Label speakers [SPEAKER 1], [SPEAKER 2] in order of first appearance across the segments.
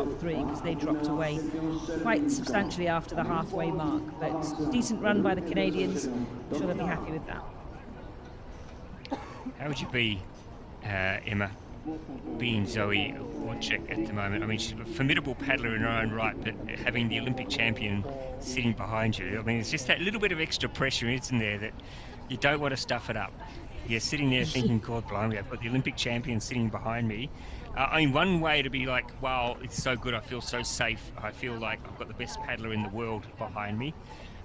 [SPEAKER 1] top three because they dropped away quite substantially after the halfway mark. But decent run by the Canadians. I'm sure they'll be happy with that.
[SPEAKER 2] How would you be, Emma, being Zoe Wojcik at the moment? I mean, she's a formidable paddler in her own right, but having the Olympic champion sitting behind you, I mean, it's just that little bit of extra pressure, isn't there, that you don't want to stuff it up. You're sitting there thinking, God blimey, I've got the Olympic champion sitting behind me. I mean, one way to be like, wow, it's so good, I feel so safe, I feel like I've got the best paddler in the world behind me.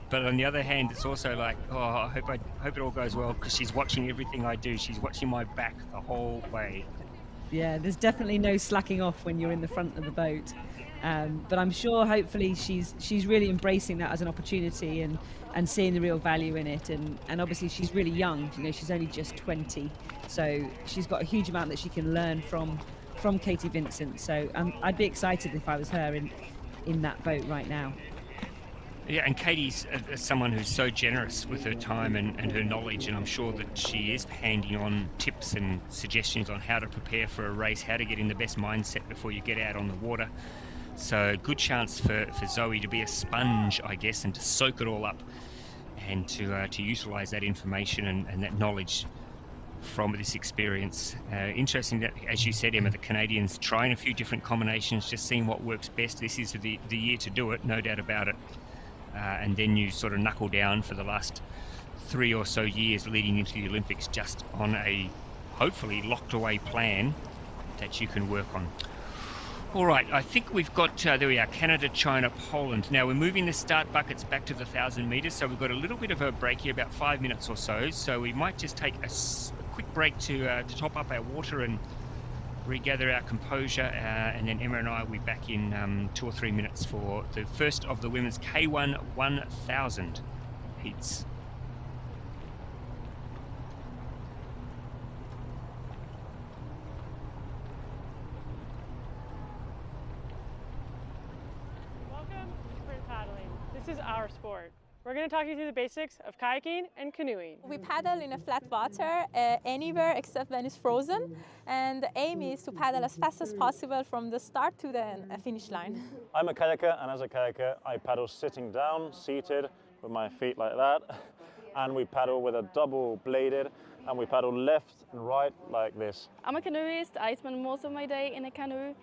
[SPEAKER 2] But on the other hand, it's also like, oh, I hope it all goes well, because she's watching everything I do. She's watching my back the whole way.
[SPEAKER 1] Yeah, there's definitely no slacking off when you're in the front of the boat. But I'm sure, hopefully, she's really embracing that as an opportunity and seeing the real value in it. And obviously, she's really young. You know, she's only just 20, so she's got a huge amount that she can learn from Katie Vincent. So I'd be excited if I was her in that boat right now.
[SPEAKER 2] Yeah, and Katie's someone who's so generous with her time and her knowledge, and I'm sure that she is handing on tips and suggestions on how to prepare for a race, how to get in the best mindset before you get out on the water. So good chance for Zoe to be a sponge, I guess, and to soak it all up and to utilise that information and that knowledge from this experience. Interesting that, as you said, Emma, the Canadians trying a few different combinations, just seeing what works best. This is the year to do it, no doubt about it. And then you sort of knuckle down for the last 3 or so years leading into the Olympics just on a hopefully locked away plan that you can work on. All right, I think we've got, there we are, Canada, China, Poland. Now we're moving the start buckets back to the 1,000 metres, so we've got a little bit of a break here, about 5 minutes or so. So we might just take a quick break to top up our water and regather our composure, and then Emma and I will be back in 2 or 3 minutes for the first of the women's K1 1000 heats.
[SPEAKER 3] Welcome to sprint paddling. This is our sport. We're going to talk you through the basics of kayaking and canoeing.
[SPEAKER 4] We paddle in a flat water anywhere except when it's frozen, and the aim is to paddle as fast as possible from the start to the finish line.
[SPEAKER 5] I'm a kayaker, and as a kayaker I paddle sitting down, seated, with my feet like that, and we paddle with a double bladed, and we paddle left and right like this.
[SPEAKER 6] I'm a canoeist. I spend most of my day in a canoe.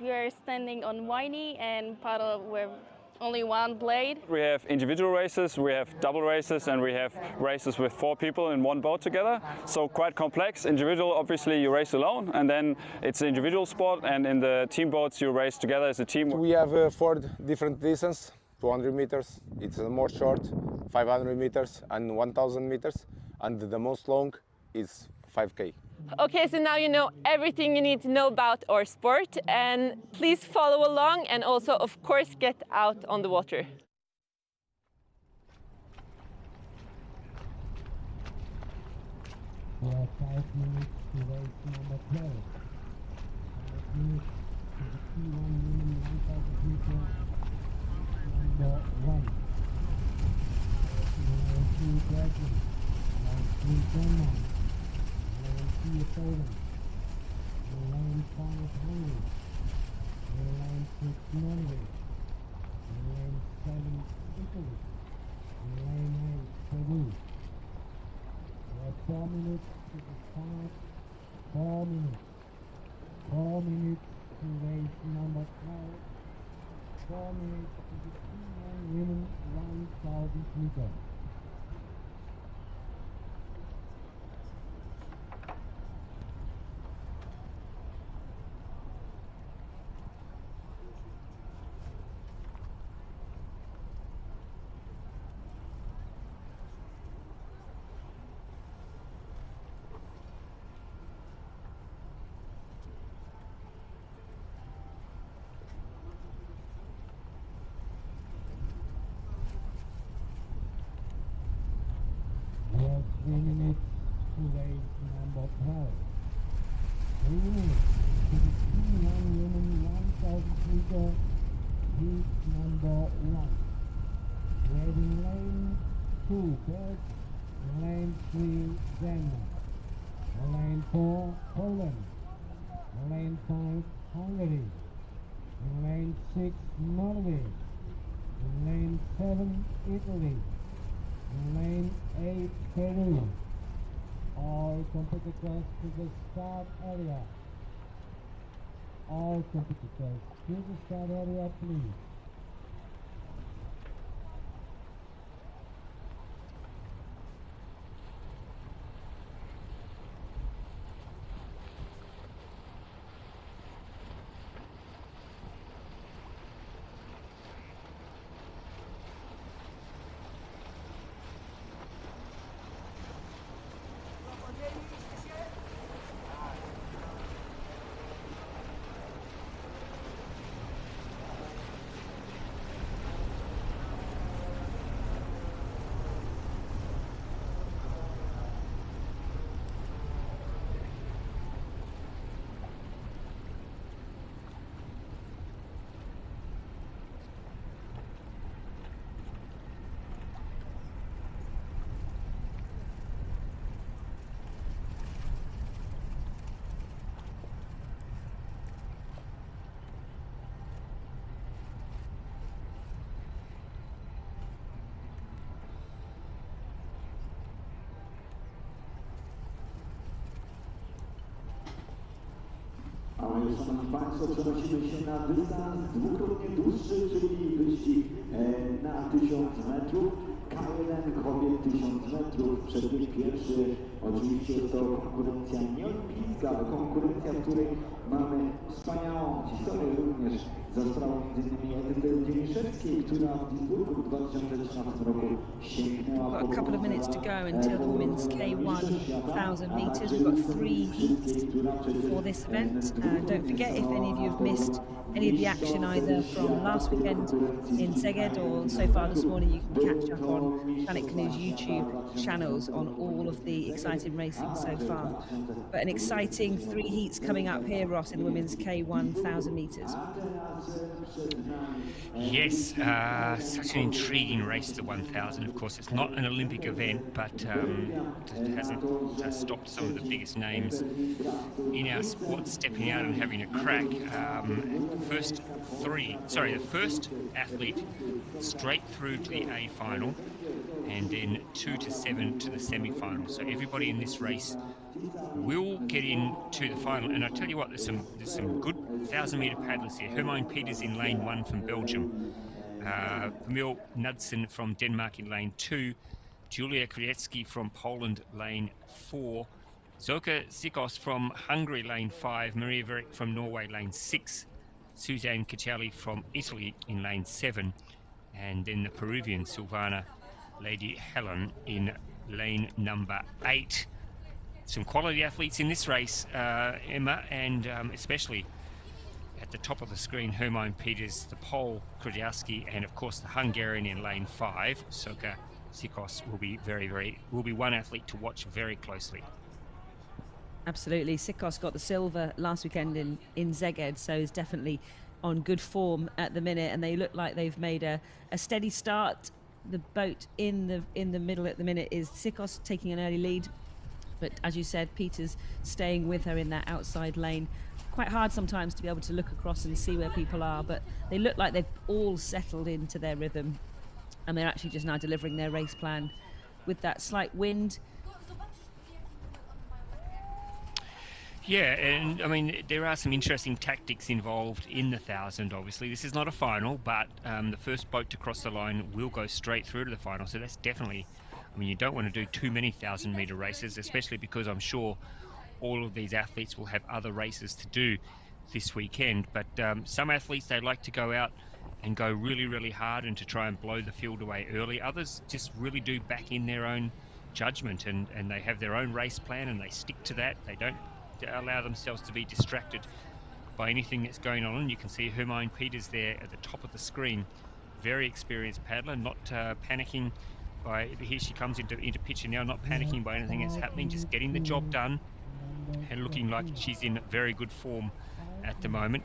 [SPEAKER 6] We are standing on whiny and paddle with only one blade.
[SPEAKER 7] We have individual races, we have double races, and we have races with 4 people in one boat together. So quite complex. Individual, obviously you race alone, and then it's an individual sport, and in the team boats you race together as a team.
[SPEAKER 8] We have 4 different distances, 200 meters, it's more short, 500 meters and 1000 meters, and the most long is 5K.
[SPEAKER 9] Okay, so now you know everything you need to know about our sport, and please follow along and also, of course, get out on the water.
[SPEAKER 10] We have 5 minutes to race number 12. 5 minutes to the T1 women 1000 meter number 1. 2 Belgium, 3 Denmark. Poland, Lane 5 Hungary, Lane 6 Norway, Lane 7 Italy, Lane 8 Peru. We have 4 minutes to the start, 4 minutes. 4 minutes to race number 12, 4 minutes to the T1 women 1000 meters. We have 3 minutes to race number 12. 3 minutes to the T1 women 1000 meter heat number 1. We have in lane 2 Belgium, lane 3 Denmark, lane 4 Poland, lane 5 Hungary, 6, Norway. In lane 7, Italy. In lane 8, Peru. All competitors to the start area. All competitors to the start area, please.
[SPEAKER 11] Szanowni Państwo, przenosimy się na dystans dwukrotnie dłuższy, czyli wyścig na 1000 metrów. K1 kobiet 1000 metrów, przebieg pierwszy. Oczywiście jest to konkurencja nieolimpijska, ale konkurencja, w której mamy wspaniałą historię również za sprawą m.in. Edyty Dzieniszewskiej, która w Duisburgu w 2013 roku sięgnęła
[SPEAKER 1] We've got a couple of minutes to go until the women's K1 1000 metres. We've got 3 heats for this event. Don't forget, if any of you have missed any of the action either from last weekend in Szeged or so far this morning, you can catch up on Planet Canoe's YouTube channels on all of the exciting racing so far. But an exciting 3 heats coming up here, Ross, in the women's K1 1000 metres.
[SPEAKER 2] Yes, such an intriguing race, the 1000. Of course, it's not an Olympic event, but it hasn't stopped some of the biggest names in our sport stepping out and having a crack. The first athlete straight through to the A final, and then 2 to 7 to the semi-final. So everybody in this race will get into the final. And I tell you what, there's some good 1000-meter paddlers here. Hermine Peters in lane 1 from Belgium, Camille Knudsen from Denmark in lane 2, Julia Kriecki from Poland lane 4, Zoka Sikos from Hungary lane 5, Maria Verick from Norway lane 6, Suzanne Ciccielli from Italy in lane 7, and then the Peruvian Silvana Lady Helen in lane number 8. Some quality athletes in this race, Emma, and especially at the top of the screen, Hermine Peters, the Pole Krajewski, and of course the Hungarian in lane 5, Soka Sikos, will be one athlete to watch very closely.
[SPEAKER 1] Absolutely. Sikos got the silver last weekend in Szeged, so is definitely on good form at the minute, and they look like they've made a steady start. The boat in the middle at the minute is Sikos taking an early lead, but as you said, Peters staying with her in that outside lane. Quite hard sometimes to be able to look across and see where people are, but they look like they've all settled into their rhythm, and they're actually just now delivering their race plan with that slight wind.
[SPEAKER 2] Yeah, and I mean, there are some interesting tactics involved in the 1000, obviously. This is not a final, but the first boat to cross the line will go straight through to the final, so that's definitely, I mean, you don't want to do too many 1000-meter races, especially because I'm sure all of these athletes will have other races to do this weekend. But some athletes, they like to go out and go really, really hard and to try and blow the field away early. Others just really do back in their own judgment, and they have their own race plan and they stick to that. They don't allow themselves to be distracted by anything that's going on. And you can see Hermine Peters there at the top of the screen, very experienced paddler, not panicking by, here she comes into picture now, not panicking by anything that's happening, just getting the job done and looking like she's in very good form at the moment.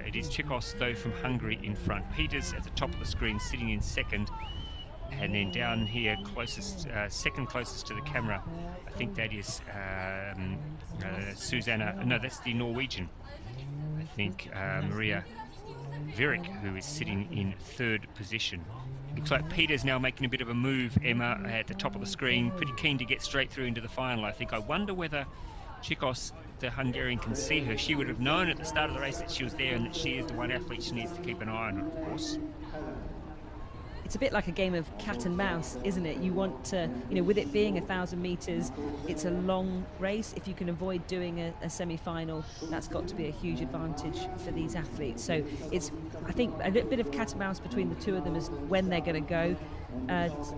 [SPEAKER 2] It is Chikos though from Hungary in front. Peters at the top of the screen sitting in second, and then down here closest, second closest to the camera, I think that is Susanna, no, that's the Norwegian, I think, Maria Virik, who is sitting in 3rd position. Looks like Peter's now making a bit of a move, Emma, at the top of the screen, pretty keen to get straight through into the final, I think. I wonder whether Chikos, the Hungarian, can see her. She would have known at the start of the race that she was there and that she is the one athlete she needs to keep an eye on, of course.
[SPEAKER 1] It's a bit like a game of cat and mouse, isn't it? You want to, you know, with it being 1,000 meters, it's a long race. If you can avoid doing a semi-final, that's got to be a huge advantage for these athletes. So it's, I think, a little bit of cat and mouse between the two of them as when they're going to go.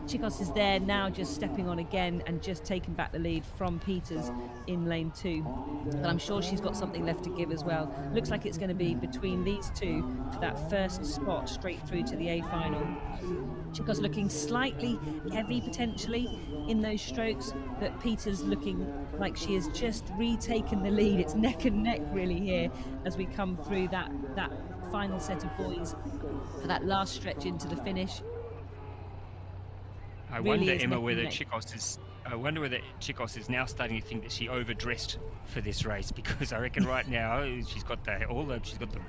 [SPEAKER 1] Chikos is there now, just stepping on again and just taking back the lead from Peters in lane 2. But I'm sure she's got something left to give as well. Looks like it's going to be between these two for that first spot straight through to the A final. Chikos looking slightly heavy potentially in those strokes, but Peters looking like she has just retaken the lead. It's neck and neck really here as we come through that final set of boys for that last stretch into the finish.
[SPEAKER 2] I wonder, Emma, whether Chikos is now starting to think that she overdressed for this race, because I reckon right now she's got the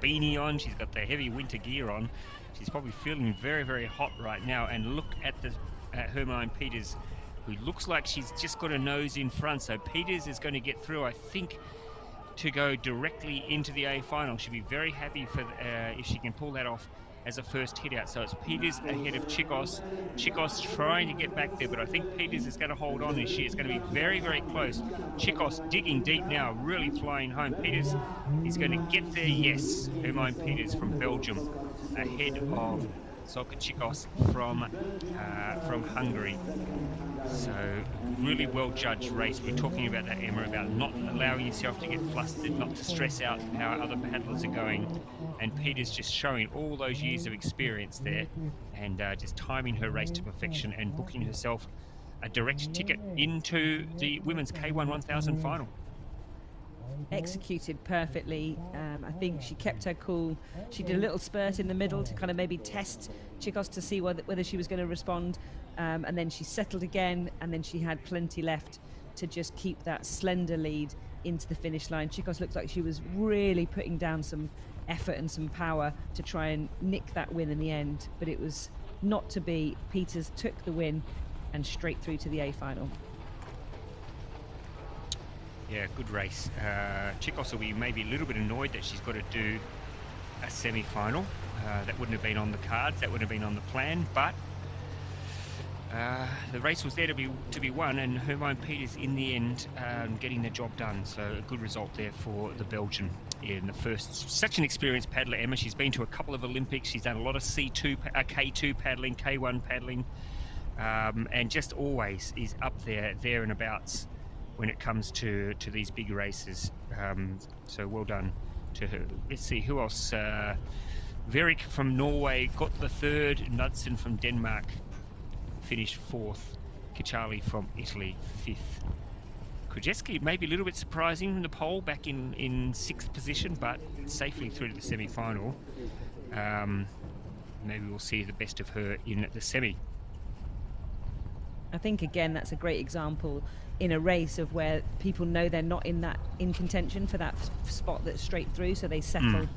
[SPEAKER 2] beanie on, she's got the heavy winter gear on. She's probably feeling very, very hot right now. And look at Hermine Peters, who looks like she's just got a nose in front. So Peters is going to get through, I think, to go directly into the A final. She'll be very happy for if she can pull that off as a first hit out. So it's Peters ahead of Chikos. Chikos trying to get back there, but I think Peters is going to hold on, and she is going to be very, very close. Chikos digging deep now, really flying home. Peters is going to get there, yes. Hermine Peters from Belgium ahead of Zolka Chikos from Hungary. So really well judged race. We're talking about that, Emma, about not allowing yourself to get flustered, not to stress out how other paddlers are going. And Peters just showing all those years of experience there, and just timing her race to perfection and booking herself a direct ticket into the women's K1 1000 final.
[SPEAKER 1] Executed perfectly. I think she kept her cool. She did a little spurt in the middle to kind of maybe test Chikos to see whether she was going to respond, and then she settled again, and then she had plenty left to just keep that slender lead into the finish line. Chikos looked like she was really putting down some effort and some power to try and nick that win in the end, but it was not to be. Peters took the win and straight through to the A final.
[SPEAKER 2] Yeah, good race. Chikos will be maybe a little bit annoyed that she's got to do a semi-final. That wouldn't have been on the cards, that would have been on the plan, but the race was there to be won, and Hermine Peters in the end getting the job done. So a good result there for the Belgian in the first. Such an experienced paddler, Emma. She's been to a couple of Olympics. She's done a lot of K2 paddling, K1 paddling, and just always is up there and abouts when it comes to these big races. So well done to her. Let's see who else. Virik from Norway got the 3rd. Knudsen from Denmark finished 4th. Kicciali from Italy 5th. Krajewski maybe a little bit surprising in the pole, back in 6th position, but safely through to the semi-final. Maybe we'll see the best of her in the semi.
[SPEAKER 1] I think again that's a great example in a race of where people know they're not in contention for that spot that's straight through, so they settle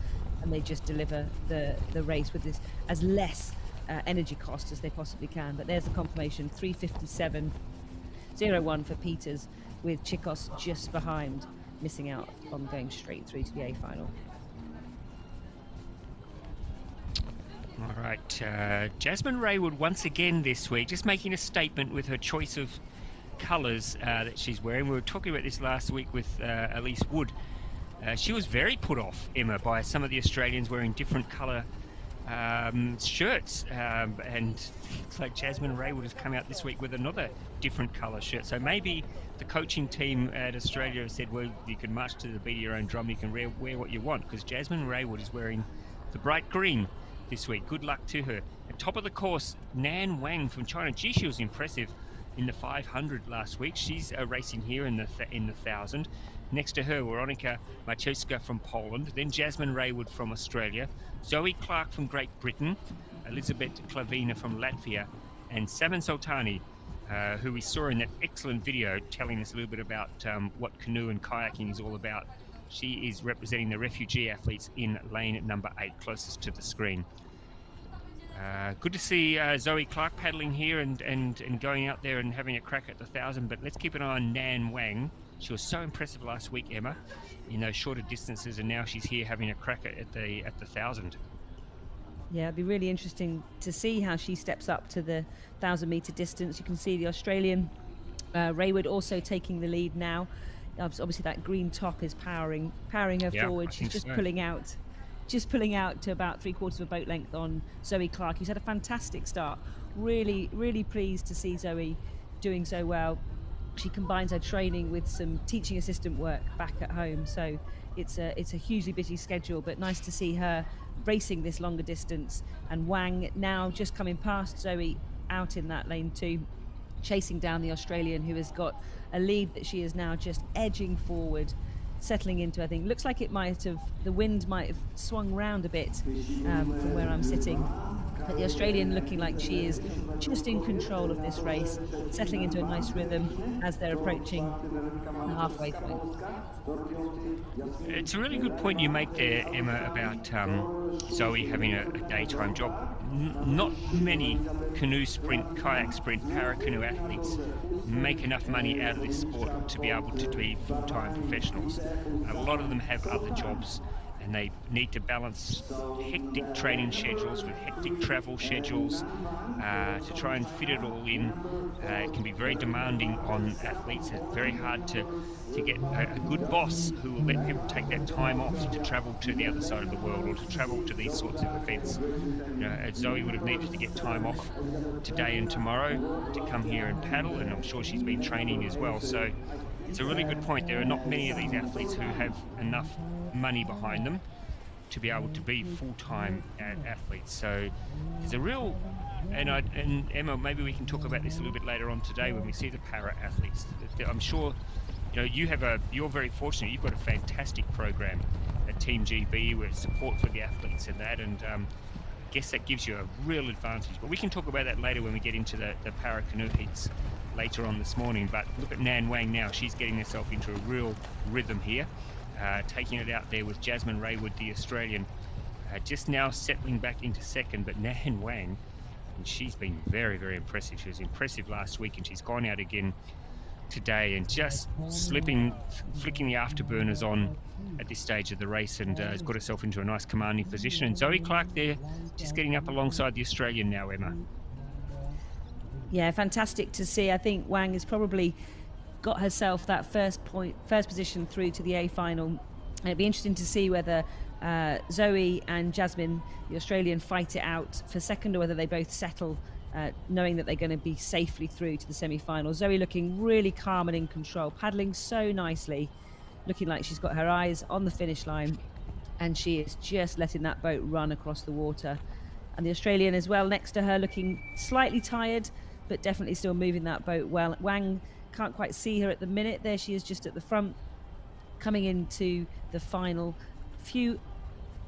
[SPEAKER 1] and they just deliver the race with this as less energy cost as they possibly can. But there's the confirmation, 3:57.01 for Peters, with Chikos just behind, missing out on going straight through to the A final.
[SPEAKER 2] All right, Jasmine Raywood once again this week, just making a statement with her choice of colours that she's wearing. We were talking about this last week with Elise Wood. She was very put off, Emma, by some of the Australians wearing different colour shirts, and it's like Jasmine Raywood has come out this week with another different colour shirt. So maybe the coaching team at Australia have said, well, you can march to the beat of your own drum, you can wear what you want, because Jasmine Raywood is wearing the bright green this week. Good luck to her. At top of the course, Nan Wang from China. Gee, she was impressive in the 500 last week. She's racing here in the 1000. Next to her, Weronika Maciejska from Poland, then Jasmine Raywood from Australia, Zoe Clark from Great Britain, Elizabeth Klavina from Latvia, and Saman Soltani, who we saw in that excellent video telling us a little bit about what canoe and kayaking is all about. She is representing the refugee athletes in lane number 8, closest to the screen. Good to see Zoe Clark paddling here and going out there and having a crack at the 1,000, but let's keep an eye on Nan Wang. She was so impressive last week, Emma, in those shorter distances, and now she's here having a crack at the 1,000.
[SPEAKER 1] Yeah, it'd be really interesting to see how she steps up to the 1,000-meter distance. You can see the Australian Raywood also taking the lead now. Obviously, that green top is powering her forward. She's just pulling out to about 3/4 of a boat length on Zoe Clark, who's had a fantastic start. Really, really pleased to see Zoe doing so well. She combines her training with some teaching assistant work back at home, so it's a hugely busy schedule, but nice to see her racing this longer distance. And Wang now just coming past Zoe out in that lane 2, chasing down the Australian, who has got a lead that she is now just edging forward, settling into, I think, looks like the wind might have swung round a bit from where I'm sitting. But the Australian looking like she is just in control of this race, settling into a nice rhythm as they're approaching the halfway point.
[SPEAKER 2] It's a really good point you make there, Emma, about Zoe having a daytime job. Not many canoe sprint, kayak sprint, Paracanowe athletes make enough money out of this sport to be able to be full-time professionals. A lot of them have other jobs, and they need to balance hectic training schedules with hectic travel schedules to try and fit it all in. It can be very demanding on athletes. It's very hard to get a good boss who will let people take that time off to travel to the other side of the world or to travel to these sorts of events. Zoe would have needed to get time off today and tomorrow to come here and paddle, and I'm sure she's been training as well. So it's a really good point. There are not many of these athletes who have enough money behind them to be able to be full-time athletes. So there's a real, and Emma, maybe we can talk about this a little bit later on today when we see the para athletes. I'm sure you're very fortunate. You've got a fantastic program at Team GB with support for the athletes and that, and I guess that gives you a real advantage. But we can talk about that later when we get into the Paracanowe heats later on this morning. But look at Nan Wang now. She's getting herself into a real rhythm here, taking it out there with Jasmine Raywood, the Australian, just now settling back into second. But Nan Wang, and she's been very, very impressive. She was impressive last week, and she's gone out again today and just flicking the afterburners on at this stage of the race, and has got herself into a nice commanding position. And Zoe Clark there just getting up alongside the Australian now, Emma.
[SPEAKER 1] Yeah, fantastic to see. I think Wang has probably got herself that first position through to the A final. It'd be interesting to see whether Zoe and Jasmine, the Australian, fight it out for second, or whether they both settle, knowing that they're going to be safely through to the semi-final. Zoe looking really calm and in control, paddling so nicely, looking like she's got her eyes on the finish line, and she is just letting that boat run across the water. And the Australian as well next to her, looking slightly tired, but definitely still moving that boat well. Wang, can't quite see her at the minute. There she is just at the front, coming into the final few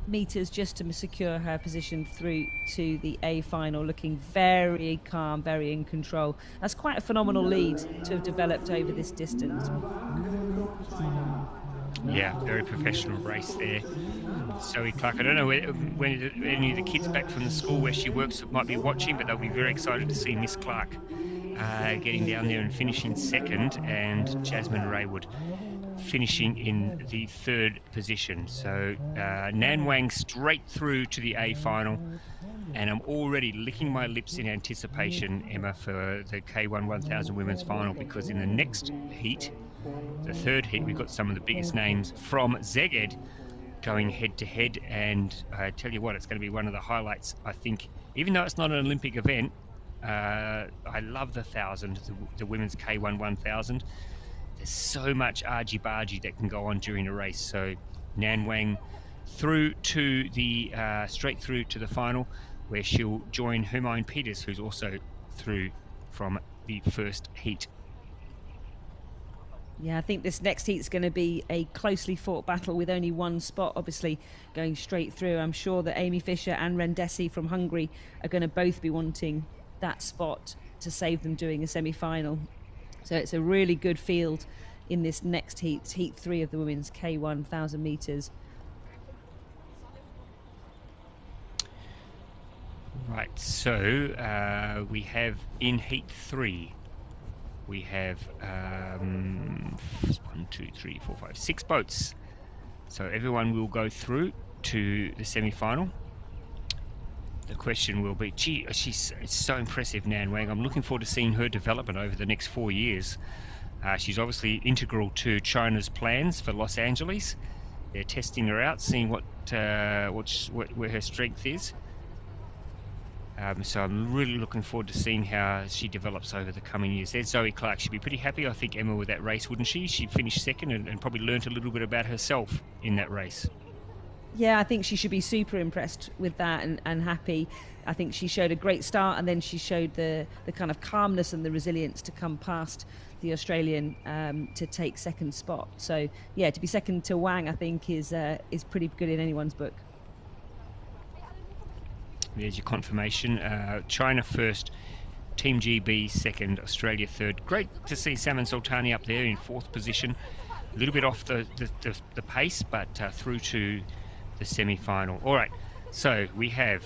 [SPEAKER 1] meters just to secure her position through to the A final, looking very calm, very in control. That's quite a phenomenal lead to have developed over this distance.
[SPEAKER 2] Yeah, very professional race there. Zoe Clark, I don't know when any of the kids back from the school where she works might be watching, but they'll be very excited to see Miss Clark getting down there and finishing second, and Jasmine Raywood finishing in the third position. So Nan Wang straight through to the A final, and I'm already licking my lips in anticipation, Emma, for the K1 1000 women's final, because in the next heat, the third heat, we've got some of the biggest names from ZKaj going head to head, and I tell you what, it's going to be one of the highlights, I think. Even though it's not an Olympic event, I love the 1000, the women's K1 1000. There's so much argy-bargy that can go on during a race. So Nan Wang through to the straight through to the final, where she'll join Hermione Peters, who's also through from the first heat.
[SPEAKER 1] Yeah, I think this next heat is going to be a closely fought battle with only one spot, obviously, going straight through. I'm sure that Amy Fisher and Rendesi from Hungary are going to both be wanting that spot to save them doing a semi-final. So it's a really good field in this next heat, heat 3 of the women's K1 1,000 meters.
[SPEAKER 2] Right, so we have in heat 3, we have 1, 2, 3, 4, 5, 6 boats. So everyone will go through to the semi-final. The question will be, gee, it's so impressive, Nan Wang. I'm looking forward to seeing her development over the next 4 years. She's obviously integral to China's plans for Los Angeles. They're testing her out, seeing where her strength is. So I'm really looking forward to seeing how she develops over the coming years. There's Zoe Clark. She'd be pretty happy, I think, Emma, with that race, wouldn't she? She finished second and probably learnt a little bit about herself in that race.
[SPEAKER 1] Yeah, I think she should be super impressed with that and happy. I think she showed a great start, and then she showed the kind of calmness and the resilience to come past the Australian to take second spot. So yeah, to be second to Wang, I think is pretty good in anyone's book.
[SPEAKER 2] There's your confirmation. China first, Team GB second, Australia third. Great to see Salman Sultani up there in 4th position. A little bit off the pace, but through to the semi-final. All right, so we have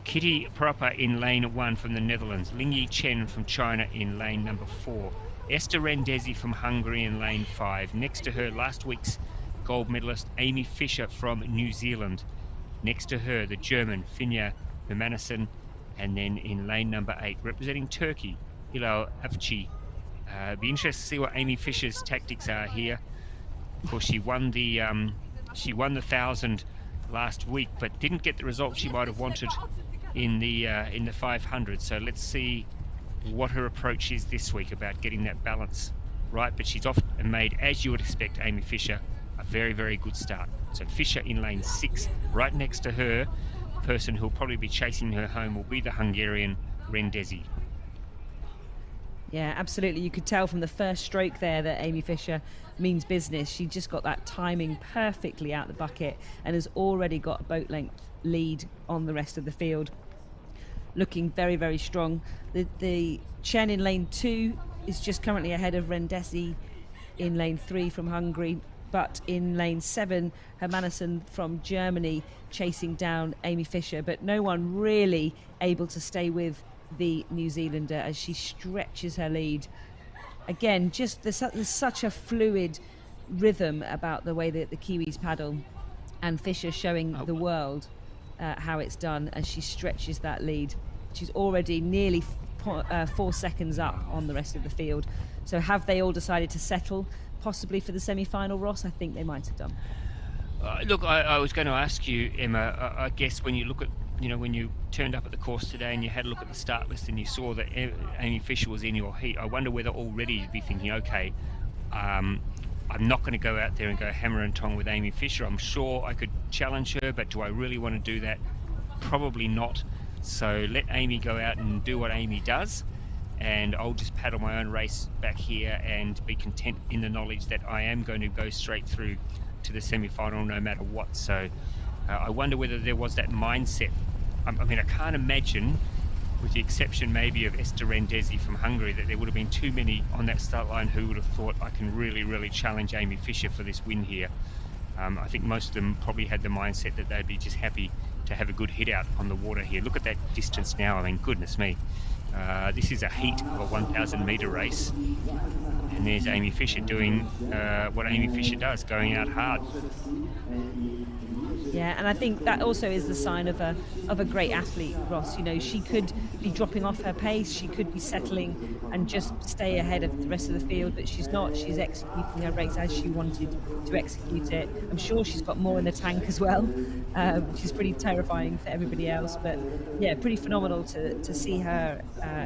[SPEAKER 2] Kitty Proper in lane 1 from the Netherlands, Lingyi Chen from China in lane number 4, Esther Rendesi from Hungary in lane 5. Next to her, last week's gold medalist Amy Fisher from New Zealand. Next to her, the German Finja Hermansen, and then in lane number 8, representing Turkey, Hilal Avci. Be interested to see what Amy Fisher's tactics are here. Of course, she won the 1,000 last week, but didn't get the result she might have wanted in the 500. So let's see what her approach is this week about getting that balance right. But she's off and made, as you would expect, Amy Fisher, a very, very good start. So Fisher in lane 6, right next to her. The person who'll probably be chasing her home will be the Hungarian Rendesi.
[SPEAKER 1] Yeah, absolutely. You could tell from the first stroke there that Amy Fisher means business. She just got that timing perfectly out the bucket and has already got a boat length lead on the rest of the field. Looking very, very strong. The Chen in lane 2 is just currently ahead of Rendesi in lane 3 from Hungary. But in lane 7, Hermansen from Germany chasing down Amy Fisher, but no one really able to stay with the New Zealander as she stretches her lead. Again, just there's such a fluid rhythm about the way that the Kiwis paddle, and Fisher showing the world how it's done as she stretches that lead. She's already nearly 4 seconds up on the rest of the field. So have they all decided to settle possibly for the semi-final, Ross? I think they might have done.
[SPEAKER 2] Look, I was going to ask you, Emma, I guess when you look at, when you turned up at the course today and you had a look at the start list and you saw that Amy Fisher was in your heat, I wonder whether already you'd be thinking, okay, I'm not going to go out there and go hammer and tong with Amy Fisher. I'm sure I could challenge her, but do I really want to do that? Probably not. So let Amy go out and do what Amy does, and I'll just paddle my own race back here and be content in the knowledge that I am going to go straight through to the semi-final no matter what. So I wonder whether there was that mindset. I mean, I can't imagine, with the exception maybe of Esther Rendesi from Hungary, that there would have been too many on that start line who would have thought, I can really, really challenge Amy Fisher for this win here. I think most of them probably had the mindset that they'd be just happy to have a good hit out on the water here. Look at that distance now. I mean, goodness me. This is a heat of a 1,000 metre race. And there's Amy Fisher doing what Amy Fisher does, going out hard.
[SPEAKER 1] Yeah, and I think that also is the sign of a great athlete, Ross. She could be dropping off her pace, she could be settling and just stay ahead of the rest of the field, but she's not. She's executing her race as she wanted to execute it. I'm sure she's got more in the tank as well, which is pretty terrifying for everybody else. But yeah, pretty phenomenal to see her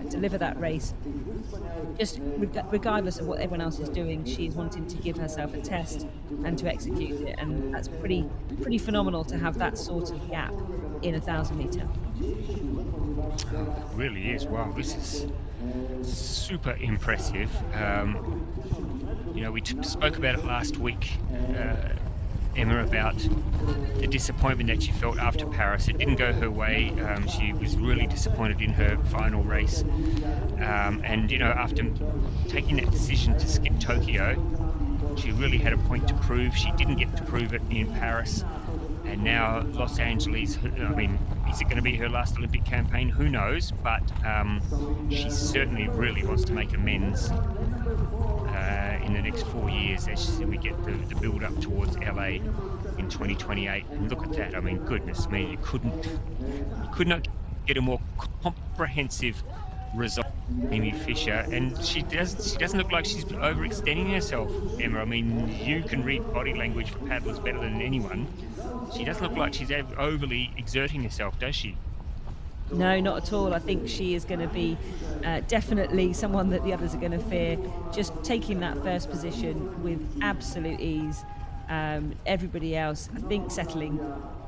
[SPEAKER 1] deliver that race. Just regardless of what everyone else is doing, she's wanting to give herself a test and to execute it, and that's pretty phenomenal to have that sort of gap in 1,000 metre.
[SPEAKER 2] It really is. Wow, this is super impressive. We spoke about it last week, Emma, about the disappointment that she felt after Paris. It didn't go her way. She was really disappointed in her final race. And after taking that decision to skip Tokyo, She really had a point to prove. She didn't get to prove it in Paris. And now Los Angeles, I mean, is it going to be her last Olympic campaign? Who knows? But she certainly really wants to make amends in the next 4 years as we get the build up towards LA in 2028. And look at that. I mean, goodness me, you could not get a more comprehensive result. Amy Fisher, and she doesn't look like she's overextending herself, Emma. I mean, you can read body language for paddlers better than anyone. She doesn't look like she's overly exerting herself, does she?
[SPEAKER 1] No, not at all. I think she is going to be definitely someone that the others are going to fear. Just taking that first position with absolute ease. Everybody else, I think, settling.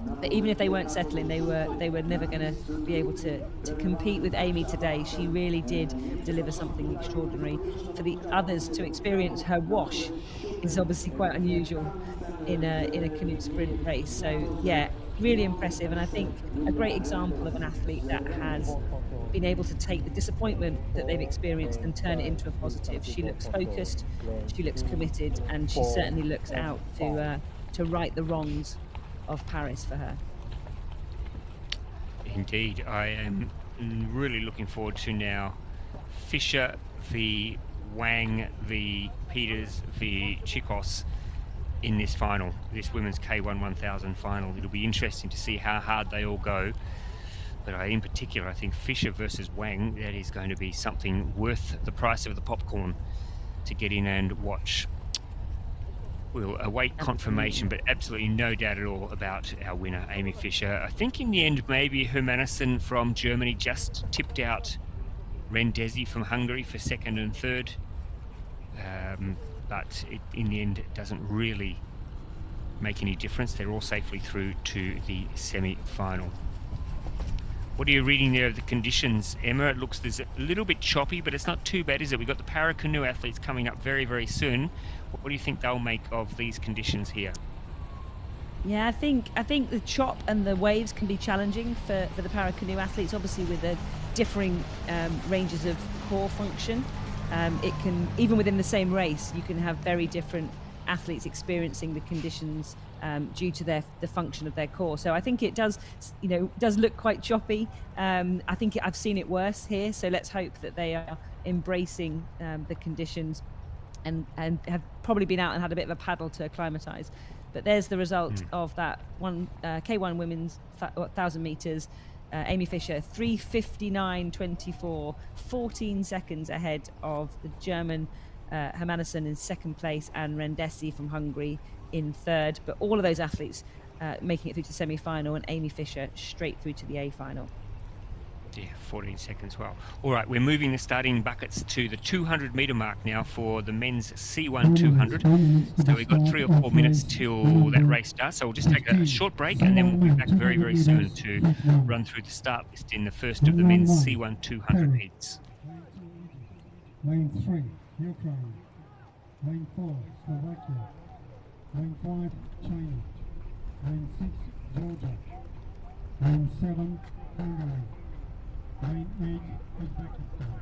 [SPEAKER 1] But even if they weren't settling, they were never going to be able to compete with Amy today. She really did deliver something extraordinary. For the others to experience her wash is obviously quite unusual in a canoe sprint race. So yeah, really impressive, and I think a great example of an athlete that has been able to take the disappointment that they've experienced and turn it into a positive. She looks focused, she looks committed, and she certainly looks out to right the wrongs of Paris for her.
[SPEAKER 2] Indeed, I am really looking forward to now Fisher v Wang v Peters v Chicos in this final, this women's K1 1000 final. It'll be interesting to see how hard they all go. But in particular, I think Fisher versus Wang, that is going to be something worth the price of the popcorn to get in and watch. We'll await confirmation, but absolutely no doubt at all about our winner, Amy Fisher. I think in the end, maybe Hermansen from Germany just tipped out Rendesi from Hungary for second and third. But in the end, it doesn't really make any difference. They're all safely through to the semi-final. What are you reading there of the conditions, Emma? It looks there's a little bit choppy, but it's not too bad, is it? We've got the Paracanowe athletes coming up very, very soon. What do you think they'll make of these conditions here?
[SPEAKER 1] Yeah, I think the chop and the waves can be challenging for the Paracanowe athletes, obviously with the differing ranges of core function. It can, even within the same race, you can have very different athletes experiencing the conditions due to the function of their core. So I think it does look quite choppy. I think I've seen it worse here. So let's hope that they are embracing the conditions and have probably been out and had a bit of a paddle to acclimatise. But there's the result of that K1 women's 1,000 metres. Amy Fisher, 3:59.24, 14 seconds ahead of the German Hermansen in second place and Rendesi from Hungary in third. But all of those athletes making it through to the semi-final, and Amy Fisher straight through to the A final.
[SPEAKER 2] Yeah, 14 seconds. Well, all right, we're moving the starting buckets to the 200-metre mark now for the men's C1 200. So we've got 3 or 4 minutes till that race starts. So we'll just take a short break, and then we'll be back very, very soon to run through the start list in the first of the men's C1 200 heats.
[SPEAKER 10] Lane 3, Ukraine. Lane 4, Slovakia. Lane 5, China. Lane 6, Georgia. Lane 7, Hungary. Lane 8, Uzbekistan.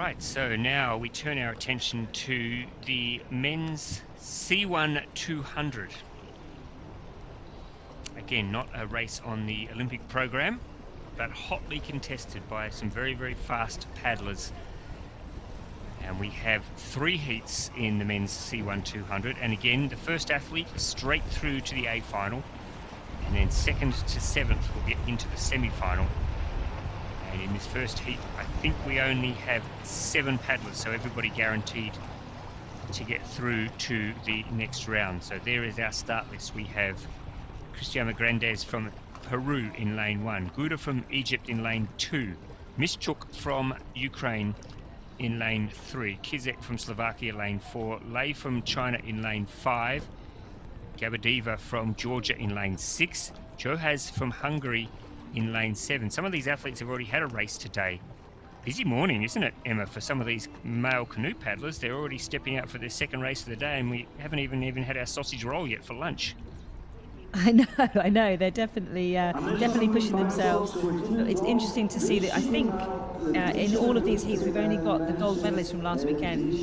[SPEAKER 2] right, so now we turn our attention to the men's C1 200. Again, not a race on the Olympic program, but hotly contested by some very, very fast paddlers. And we have 3 heats in the men's C1 200. And again, the first athlete straight through to the A final. And then 2nd to 7th will get into the semi-final. And in this first heat, I think we only have 7 paddlers, so everybody guaranteed to get through to the next round. So there is our start list. We have Cristiano Grandes from Peru in lane 1, Guda from Egypt in lane 2, Mischuk from Ukraine in lane 3, Kizek from Slovakia lane 4, Lei from China in lane 5, Gabadeva from Georgia in lane 6, Johaz from Hungary in lane 7. Some of these athletes have already had a race today. Busy morning, isn't it, Emma, for some of these male canoe paddlers? They're already stepping out for their second race of the day, and we haven't even had our sausage roll yet for lunch.
[SPEAKER 1] I know. They're definitely pushing themselves. It's interesting to see that. I think in all of these heats, we've only got the gold medalist from last weekend,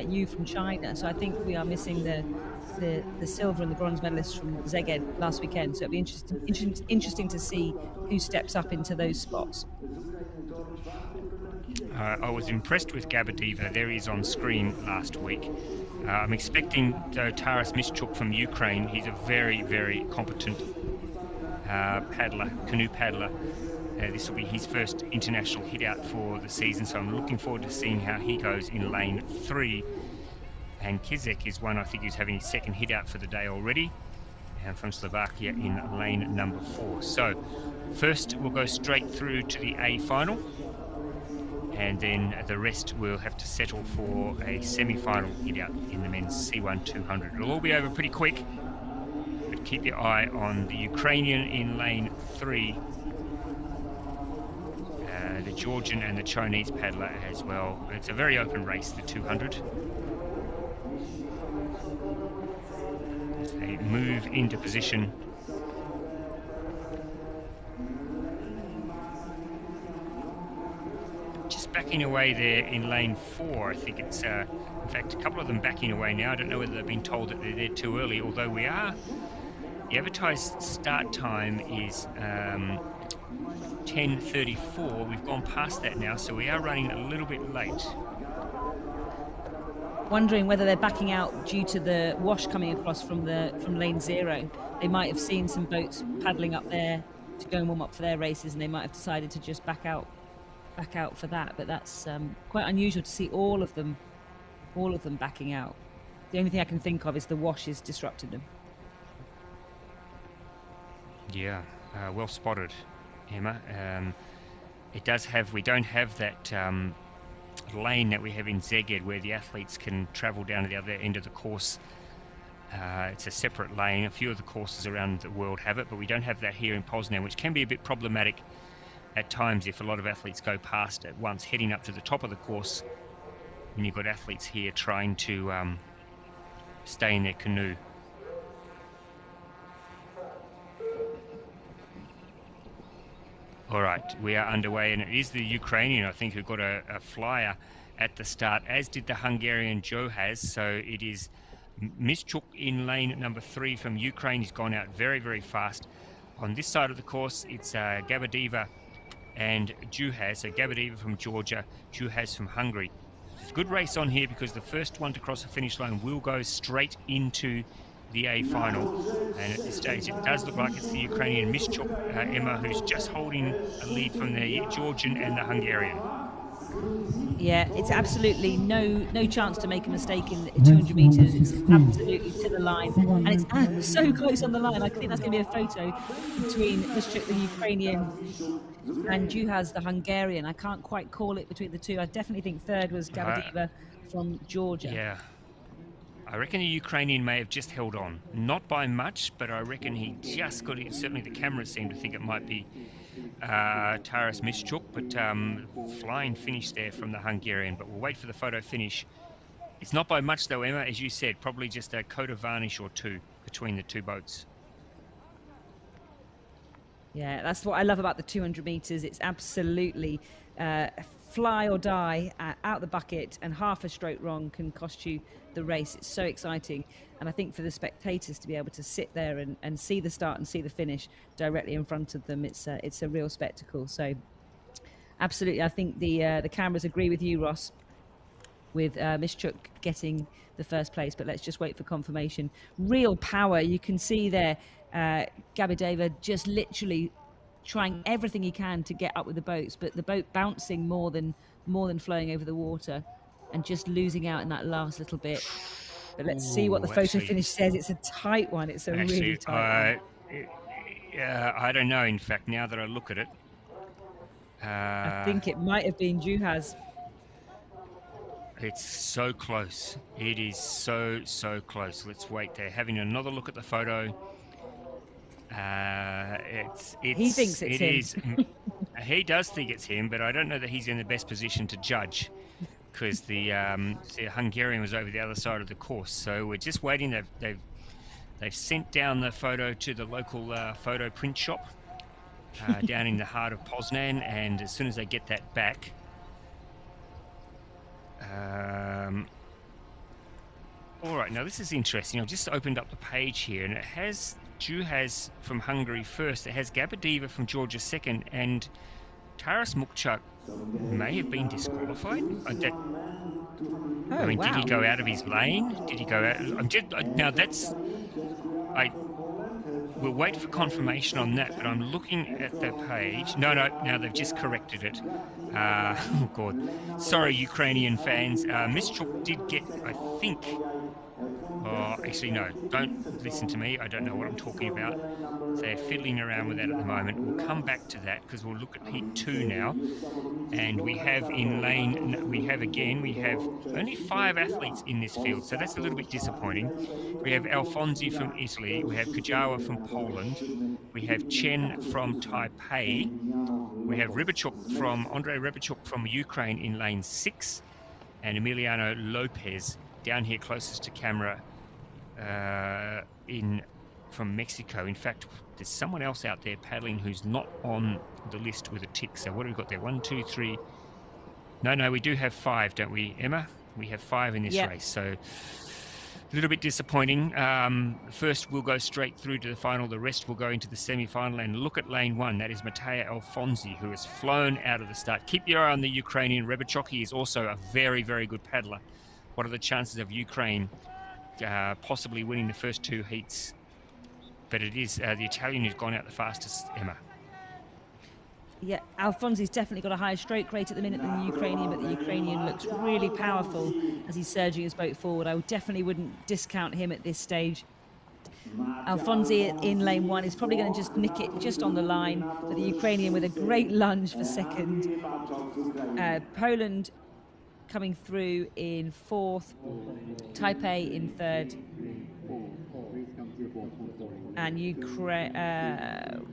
[SPEAKER 1] Yu from China. So I think we are missing the silver and the bronze medalists from WZKaj last weekend. So it'll be interesting to see who steps up into those spots.
[SPEAKER 2] I was impressed with Gabadeva. There he is on screen last week. I'm expecting Taras Mischuk from Ukraine. He's a very, very competent canoe paddler. This will be his first international hit out for the season, so I'm looking forward to seeing how he goes in lane 3. And Kizek is one I think who's having his second hit out for the day already, and from Slovakia in lane number 4. So first we'll go straight through to the A final, and then the rest will have to settle for a semi-final hit out in the men's C1 200. It'll all be over pretty quick, but keep your eye on the Ukrainian in lane 3, the Georgian and the Chinese paddler as well. It's a very open race, the 200. As they move into position. Just backing away there in lane 4. I think it's, in fact, a couple of them backing away now. I don't know whether they've been told that they're there too early, although we are. The advertised start time is 10:34. We've gone past that now, so we are running a little bit late.
[SPEAKER 1] Wondering whether they're backing out due to the wash coming across from lane 0. They might have seen some boats paddling up there to go and warm up for their races, and they might have decided to just back out for that. But that's quite unusual to see all of them backing out. The only thing I can think of is the wash is disrupting them.
[SPEAKER 2] Yeah, well spotted, Emma. We don't have that lane that we have in WZKaj where the athletes can travel down to the other end of the course. It's a separate lane. A few of the courses around the world have it, but we don't have that here in Poznan, which can be a bit problematic at times if a lot of athletes go past at once, heading up to the top of the course, when you've got athletes here trying to stay in their canoe. All right, we are underway, and it is the Ukrainian, I think, who got a flyer at the start, as did the Hungarian Johaz. So it is Mischuk in lane number 3 from Ukraine. He's gone out very, very fast. On this side of the course, it's Gabadeva and Johaz. So Gabadeva from Georgia, Johaz from Hungary. It's a good race on here because the first one to cross the finish line will go straight into the A final, and at this stage it does look like it's the Ukrainian Mischuk, Emma, who's just holding a lead from the Georgian and the Hungarian.
[SPEAKER 1] Yeah, it's absolutely no chance to make a mistake in 200 meters. It's absolutely to the line, and it's so close on the line. I think that's going to be a photo between Mischuk, the Ukrainian, and Johaz, the Hungarian. I can't quite call it between the two. I definitely think third was Gabadeva from Georgia.
[SPEAKER 2] Yeah. I reckon the Ukrainian may have just held on. Not by much, but I reckon he just got it. Certainly the cameras seem to think it might be Taras Mischuk, but flying finish there from the Hungarian. But we'll wait for the photo finish. It's not by much though, Emma, as you said, probably just a coat of varnish or two between the two boats.
[SPEAKER 1] Yeah, that's what I love about the 200 meters. It's absolutely fly or die out the bucket, and half a stroke wrong can cost you the race. It's so exciting. And I think for the spectators to be able to sit there and see the start and see the finish directly in front of them, it's a real spectacle. So absolutely, I think the cameras agree with you, Ross, with Mischuk getting the first place, but let's just wait for confirmation. Real power. You can see there Gabideva just literally trying everything he can to get up with the boats, but the boat bouncing more than flowing over the water, and just losing out in that last little bit. But let's see what the photo finish says. It's a tight one. It's a really tight one.
[SPEAKER 2] I don't know, in fact, now that I look at it.
[SPEAKER 1] I think it might have been Juhas.
[SPEAKER 2] It's so close. It is so close. Let's wait there. Having another look at the photo.
[SPEAKER 1] He thinks it's him.
[SPEAKER 2] He does think it's him, but I don't know that he's in the best position to judge, because the Hungarian was over the other side of the course. So we're just waiting. They've sent down the photo to the local photo print shop down in the heart of Poznan, and as soon as they get that back, all right, now this is interesting. I've just opened up the page here, and it has Juhas from Hungary first. It has Gabideva from Georgia second, and Taras Mukchuk may have been disqualified. Did he go out of his lane? Did he go out? We'll wait for confirmation on that, but I'm looking at the page. No, now they've just corrected it. Oh, God. Sorry, Ukrainian fans. Mischuk did get, I think... Oh, actually, no. Don't listen to me. I don't know what I'm talking about. So they're fiddling around with that at the moment. We'll come back to that, because we'll look at Heat 2 now. And we have in lane... We have only 5 athletes in this field, so that's a little bit disappointing. We have Alfonsi from Italy. We have Kajawa from Poland. We have Chen from Taipei. We have Andrei Rybachuk from Ukraine in lane 6. And Emiliano Lopez down here closest to camera from Mexico. In fact, there's someone else out there paddling who's not on the list with a tick. So what have we got there? 1, 2, 3. No, we do have 5, don't we, Emma? We have 5 in this race. So a little bit disappointing. First, we'll go straight through to the final. The rest will go into the semi-final. And look at lane 1. That is Matej Alfonsi, who has flown out of the start. Keep your eye on the Ukrainian Rybachuk. He is also a very, very good paddler. What are the chances of Ukraine possibly winning the first 2 heats? But it is the Italian who's gone out the fastest, Emma.
[SPEAKER 1] Yeah, Alfonsi's definitely got a higher stroke rate at the minute than the Ukrainian, but the Ukrainian looks really powerful as he's surging his boat forward. I definitely wouldn't discount him at this stage. Alfonsi in lane 1 is probably going to just nick it just on the line, but the Ukrainian with a great lunge for second. Poland coming through in 4th, Taipei in 3rd, and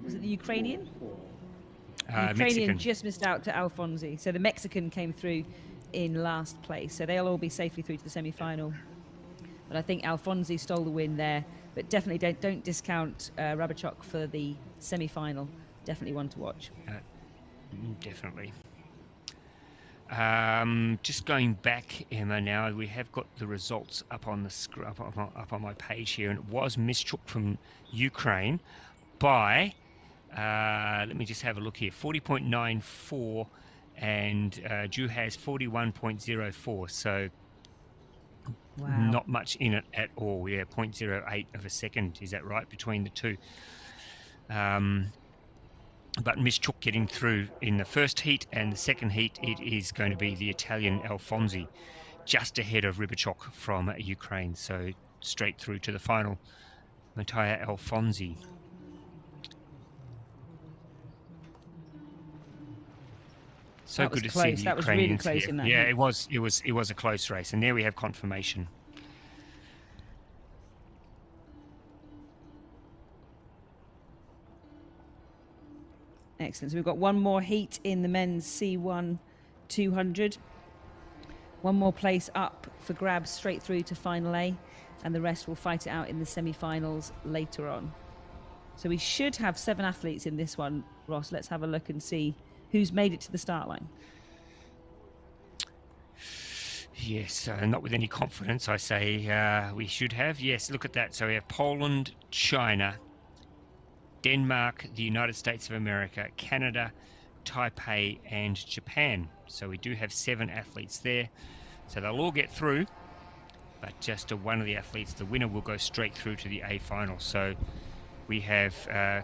[SPEAKER 1] was it the Ukrainian? The Ukrainian just missed out to Alfonsi, so the Mexican came through in last place, so they'll all be safely through to the semi-final. But I think Alfonsi stole the win there, but definitely don't discount Rybachuk for the semi-final. Definitely one to watch.
[SPEAKER 2] Definitely. Just going back, Emma, now we have got the results up on the up on my page here, and it was Mischuk from Ukraine by let me just have a look here, 40.94, and Juhas 41.04, so not much in it at all. 0.08 of a second, is that right, between the two? But Mischuk getting through in the first heat, and the second heat it is going to be the Italian Alfonsi, just ahead of Rybachuk from Ukraine. So straight through to the final, Matej Alfonsi. So good to see the Ukrainians. That was really close in that heat. It was a close race, and there we have confirmation.
[SPEAKER 1] Excellent. So we've got one more heat in the men's C1 200. One more place up for grabs straight through to final A, and the rest will fight it out in the semi-finals later on. So we should have 7 athletes in this one, Ross. Let's have a look and see who's made it to the start line.
[SPEAKER 2] Yes, not with any confidence, I say we should have. Yes, look at that. So we have Poland, China, Denmark, the United States of America, Canada, Taipei, and Japan. So we do have 7 athletes there. So they'll all get through, but just one of the athletes, the winner, will go straight through to the A final. So we have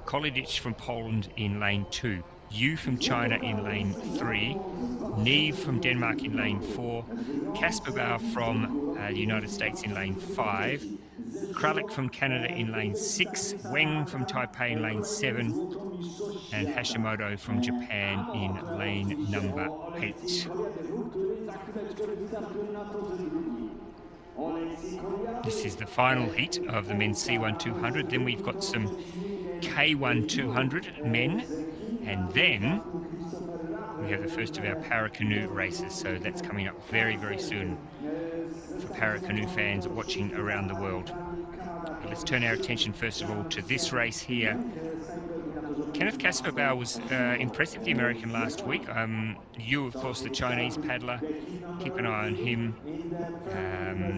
[SPEAKER 2] Kolidich from Poland in lane 2, Yu from China in lane 3, Neve from Denmark in lane 4, Kasperbauer from the United States in lane 5, Kralik from Canada in lane 6, Weng from Taipei in lane 7, and Hashimoto from Japan in lane number 8. This is the final heat of the men's C1 200. Then we've got some K1 200 men, and then we have the first of our Paracanoe races. So that's coming up very, very soon for Paracanoe fans watching around the world. But let's turn our attention first of all to this race here. Kenneth Kasperbauer was impressive, the American, last week. You, of course, the Chinese paddler. Keep an eye on him.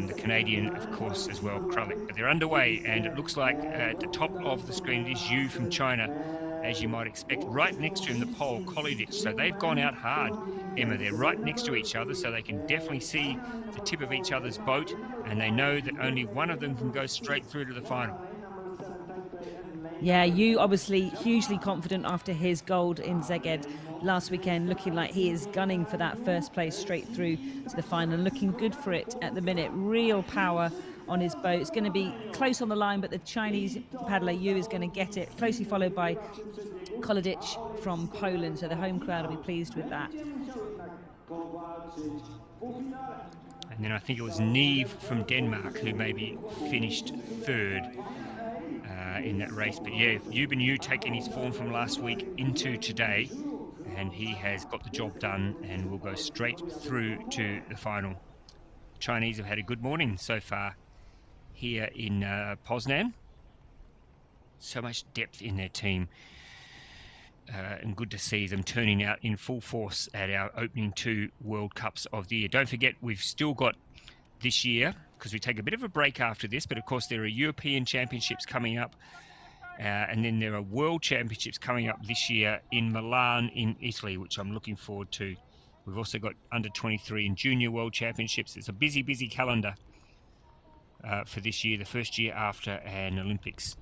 [SPEAKER 2] The Canadian, of course, as well, Kralik. But they're underway, and it looks like at the top of the screen it is Yu from China, as you might expect. Right next to him, the POL, Kolidich. So they've gone out hard, Emma. They're right next to each other, so they can definitely see the tip of each other's boat, and they know that only one of them can go straight through to the final.
[SPEAKER 1] Yeah, Yu obviously hugely confident after his gold in Szeged last weekend, looking like he is gunning for that first place straight through to the final, looking good for it at the minute. Real power on his boat. It's going to be close on the line, but the Chinese paddler Yu is going to get it, closely followed by Kolidich from Poland, so the home crowd will be pleased with that.
[SPEAKER 2] And then I think it was Neve from Denmark who maybe finished third in that race. But yeah, Yuban Yu taking his form from last week into today, and he has got the job done and will go straight through to the final. Chinese have had a good morning so far here in Poznan. So much depth in their team, and good to see them turning out in full force at our opening 2 World Cups of the year. Don't forget, we've still got this year, because we take a bit of a break after this, but of course there are European Championships coming up, and then there are World Championships coming up this year in Milan in Italy, which I'm looking forward to. We've also got under-23 and Junior World Championships. It's a busy, busy calendar for this year, the first year after an Olympics.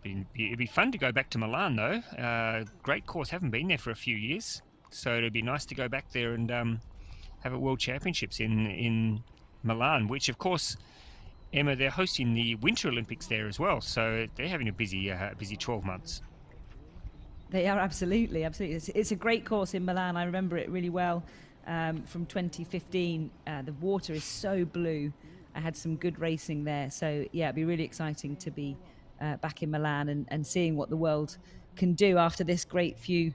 [SPEAKER 2] It'd be fun to go back to Milan, though. Great course, haven't been there for a few years, so it'd be nice to go back there and have a World Championships in Milan, which, of course, Emma, they're hosting the Winter Olympics there as well, so they're having a busy 12 months.
[SPEAKER 1] They are, absolutely. It's a great course in Milan. I remember it really well from 2015. The water is so blue. I had some good racing there, so yeah, it'd be really exciting to be back in Milan and seeing what the world can do after this great few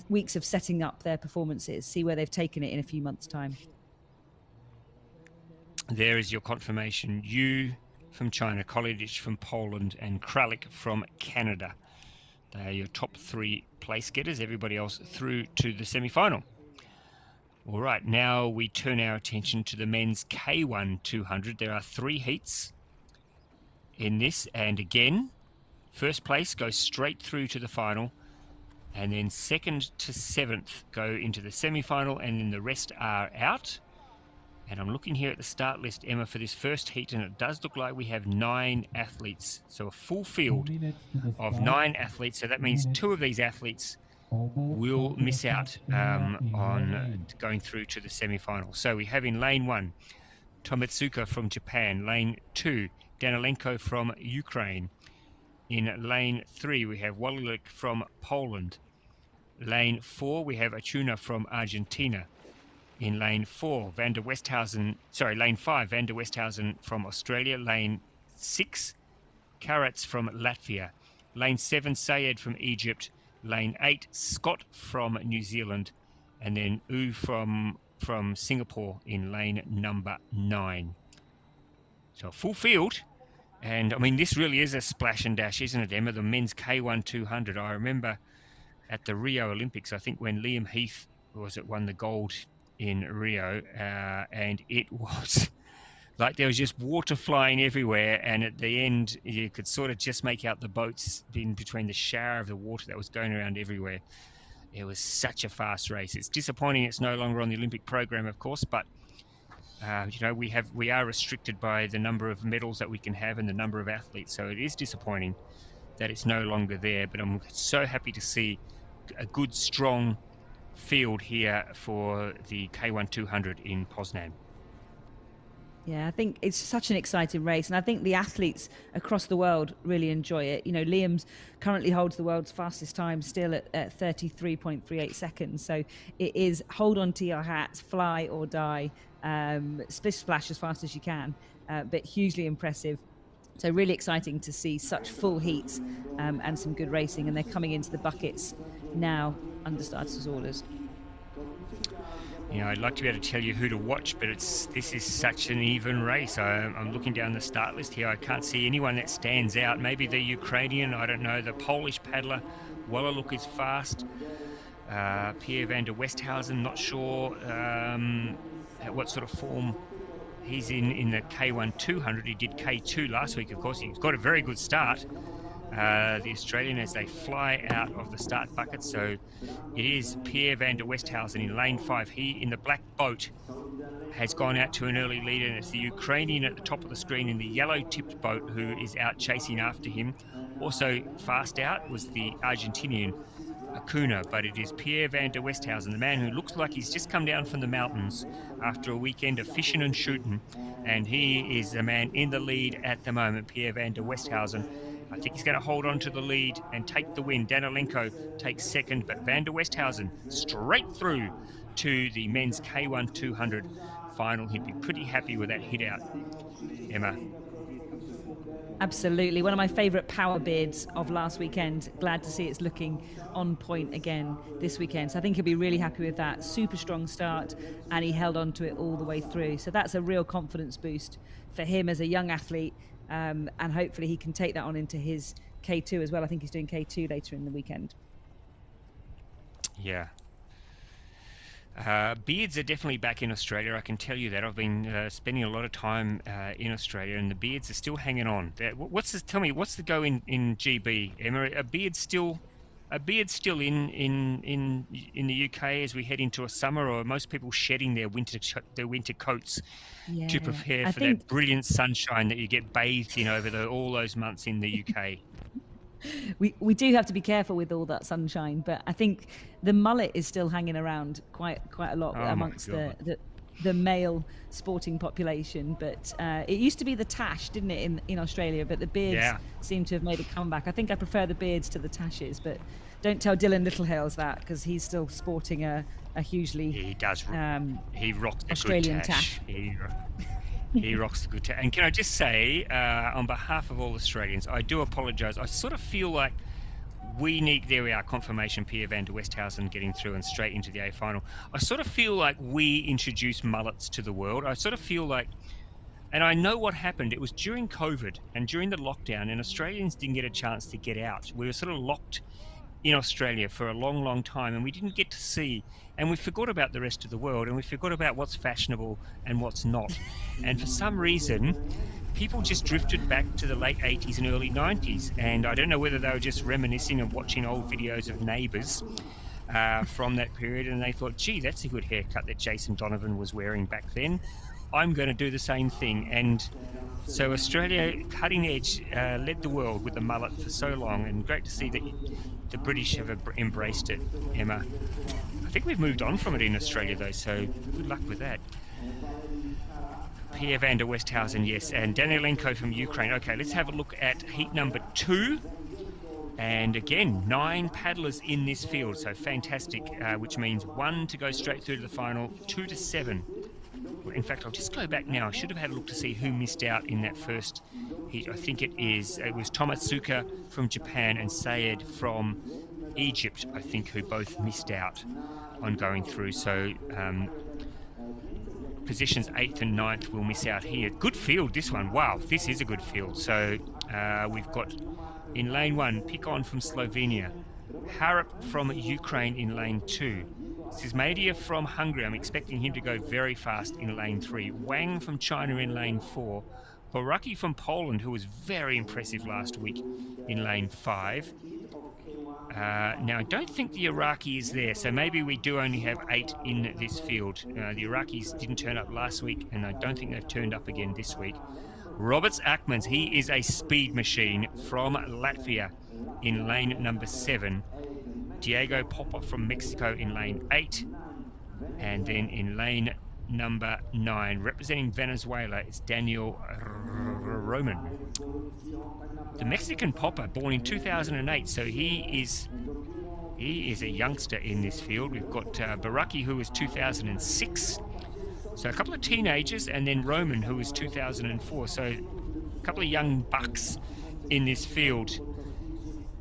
[SPEAKER 1] weeks of setting up their performances, see where they've taken it in a few months' time.
[SPEAKER 2] There is your confirmation. Yu from China, Kolidich from Poland, and Kralik from Canada. They are your top 3 place getters. Everybody else through to the semi-final. All right, now we turn our attention to the men's K1 200. There are 3 heats in this, and again, first place goes straight through to the final, and then 2nd to 7th go into the semi-final, and then the rest are out. And I'm looking here at the start list, Emma, for this first heat, and it does look like we have 9 athletes. So a full field of 9 athletes. So that means 2 of these athletes will miss out on going through to the semi-final. So we have in lane 1, Tomitsuka from Japan. Lane 2, Danilenko from Ukraine. In lane 3, we have Wolilik from Poland. Lane 4, we have Achuna from Argentina. In lane 5, Van der Westhausen from Australia. Lane 6, Karatz from Latvia. Lane 7, Sayed from Egypt. Lane 8, Scott from New Zealand. And then U from Singapore in lane number 9. So a full field. And I mean, this really is a splash and dash, isn't it, Emma? The men's K1 200. I remember at the Rio Olympics, I think when Liam Heath won the gold in Rio, and it was like there was just water flying everywhere, and at the end you could sort of just make out the boats in between the shower of the water that was going around everywhere. It was such a fast race. It's disappointing it's no longer on the Olympic program, of course, but you know, we are restricted by the number of medals that we can have and the number of athletes, so it is disappointing that it's no longer there. But I'm so happy to see a good, strong field here for the K1 200 in Poznan.
[SPEAKER 1] Yeah, I think it's such an exciting race, and I think the athletes across the world really enjoy it. You know, Liam's currently holds the world's fastest time still at 33.38 seconds. So it is hold on to your hats, fly or die, splish splash as fast as you can, but hugely impressive. So really exciting to see such full heats and some good racing, and they're coming into the buckets now under starters' orders.
[SPEAKER 2] You know, I'd like to be able to tell you who to watch, but this is such an even race. I'm looking down the start list here. I can't see anyone that stands out. Maybe the Ukrainian, I don't know. The Polish paddler, Wallaluk is fast. Pierre van der Westhausen, not sure at what sort of form he's in the K1 200. He did K2 last week, of course. He's got a very good start. The Australian, as they fly out of the start bucket. So it is Pierre van der Westhausen in lane 5. He, in the black boat, has gone out to an early lead, and it's the Ukrainian at the top of the screen in the yellow tipped boat who is out chasing after him. Also fast out was the Argentinian Acuna, but it is Pierre van der Westhausen, the man who looks like he's just come down from the mountains after a weekend of fishing and shooting, and he is the man in the lead at the moment, Pierre van der Westhausen. I think he's going to hold on to the lead and take the win. Danilenko takes second, but van der Westhausen straight through to the men's K1 200 final. He'd be pretty happy with that hit out, Emma.
[SPEAKER 1] Absolutely. One of my favourite power beards of last weekend. Glad to see it's looking on point again this weekend. So I think he'll be really happy with that. Super strong start, and he held on to it all the way through. So that's a real confidence boost for him as a young athlete. And hopefully he can take that on into his K2 as well. I think he's doing K2 later in the weekend.
[SPEAKER 2] Yeah. Beards are definitely back in Australia, I can tell you that. I've been spending a lot of time in Australia, and the beards are still hanging on. Tell me, what's the go in GB, Emma? Are beards still in the UK as we head into a summer, or are most people shedding their winter coats to prepare for that brilliant sunshine that you get bathed in over all those months in the UK?
[SPEAKER 1] We do have to be careful with all that sunshine, but I think the mullet is still hanging around quite a lot amongst the male sporting population. But it used to be the tash, didn't it, in Australia? But the beards seem to have made a comeback. I think I prefer the beards to the tashes, but don't tell Dylan Littlehales that, because he's still sporting a hugely
[SPEAKER 2] he rocks the
[SPEAKER 1] Australian
[SPEAKER 2] good tash. He rocks the good tash. And can I just say, on behalf of all Australians, I do apologise. I sort of feel like there we are, confirmation, Pierre van der Westhausen getting through and straight into the A final. I sort of feel like we introduced mullets to the world. I sort of feel like, and I know what happened. It was during COVID and during the lockdown, and Australians didn't get a chance to get out. We were sort of locked in Australia for a long, long time, and we didn't get to see, and we forgot about the rest of the world, and we forgot about what's fashionable and what's not. And for some reason, people just drifted back to the late 80s and early 90s, and I don't know whether they were just reminiscing and watching old videos of Neighbours from that period, and they thought, gee, that's a good haircut that Jason Donovan was wearing back then. I'm going to do the same thing. And so Australia, cutting edge, led the world with the mullet for so long, and great to see that the British have embraced it, Emma. I think we've moved on from it in Australia, though, so good luck with that. Pierre van der Westhausen, yes, and Danilenko from Ukraine. Okay, let's have a look at heat number 2. And again, 9 paddlers in this field, so fantastic, which means 1 to go straight through to the final, 2 to 7. In fact, I'll just go back now. I should have had a look to see who missed out in that first heat. I think it was Tomatsuka from Japan and Sayed from Egypt, I think, who both missed out on going through. So positions 8th and 9th will miss out here. Good field, this one. Wow, this is a good field. So we've got in lane 1, Pikon from Slovenia, Harap from Ukraine in lane 2, Sismadia from Hungary, I'm expecting him to go very fast in lane 3. Wang from China in lane 4. Boraki from Poland, who was very impressive last week, in lane 5. Now, I don't think the Iraqi is there, so maybe we do only have 8 in this field. The Iraqis didn't turn up last week, and I don't think they've turned up again this week. Roberts Akmans, he is a speed machine from Latvia in lane number 7. Diego Popper from Mexico in lane 8. And then in lane number 9, representing Venezuela, it's Daniel Roman. The Mexican Popper, born in 2008, so he is a youngster in this field. We've got Baraki, who was 2006. So a couple of teenagers, and then Roman, who was 2004. So a couple of young bucks in this field.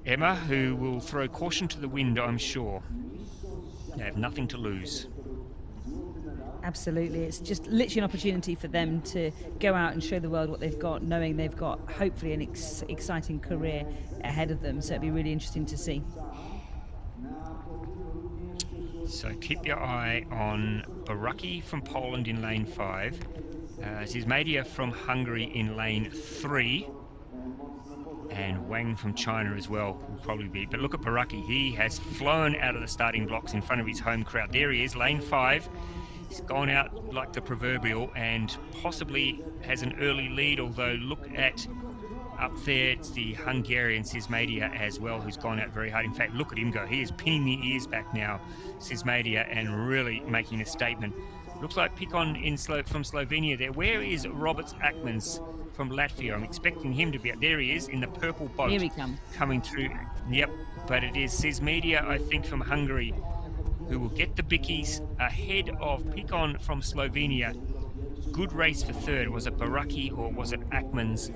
[SPEAKER 2] Emma, who will throw caution to the wind, I'm sure. They have nothing to lose.
[SPEAKER 1] Absolutely. It's just literally an opportunity for them to go out and show the world what they've got, knowing they've got hopefully an exciting career ahead of them. So it'd be really interesting to see.
[SPEAKER 2] So keep your eye on Baraki from Poland in lane 5. Zizmadia from Hungary in lane 3. And Wang from China as well will probably be. But look at Baraki. He has flown out of the starting blocks in front of his home crowd. There he is, lane 5. He's gone out like the proverbial and possibly has an early lead, although look at up there, it's the Hungarian Sismadia as well, who's gone out very hard. In fact, look at him go. He is pinning the ears back now, Sismadia, and really making a statement. Looks like Pikon from Slovenia there. Where is Roberts Akmans from Latvia? I'm expecting him to be out. There he is in the purple boat.
[SPEAKER 1] Here he comes.
[SPEAKER 2] Coming through. Yep, but it is Sismadia, I think, from Hungary, who will get the bickies ahead of Pikon from Slovenia. Good race for third. Was it Baraki or was it Akmans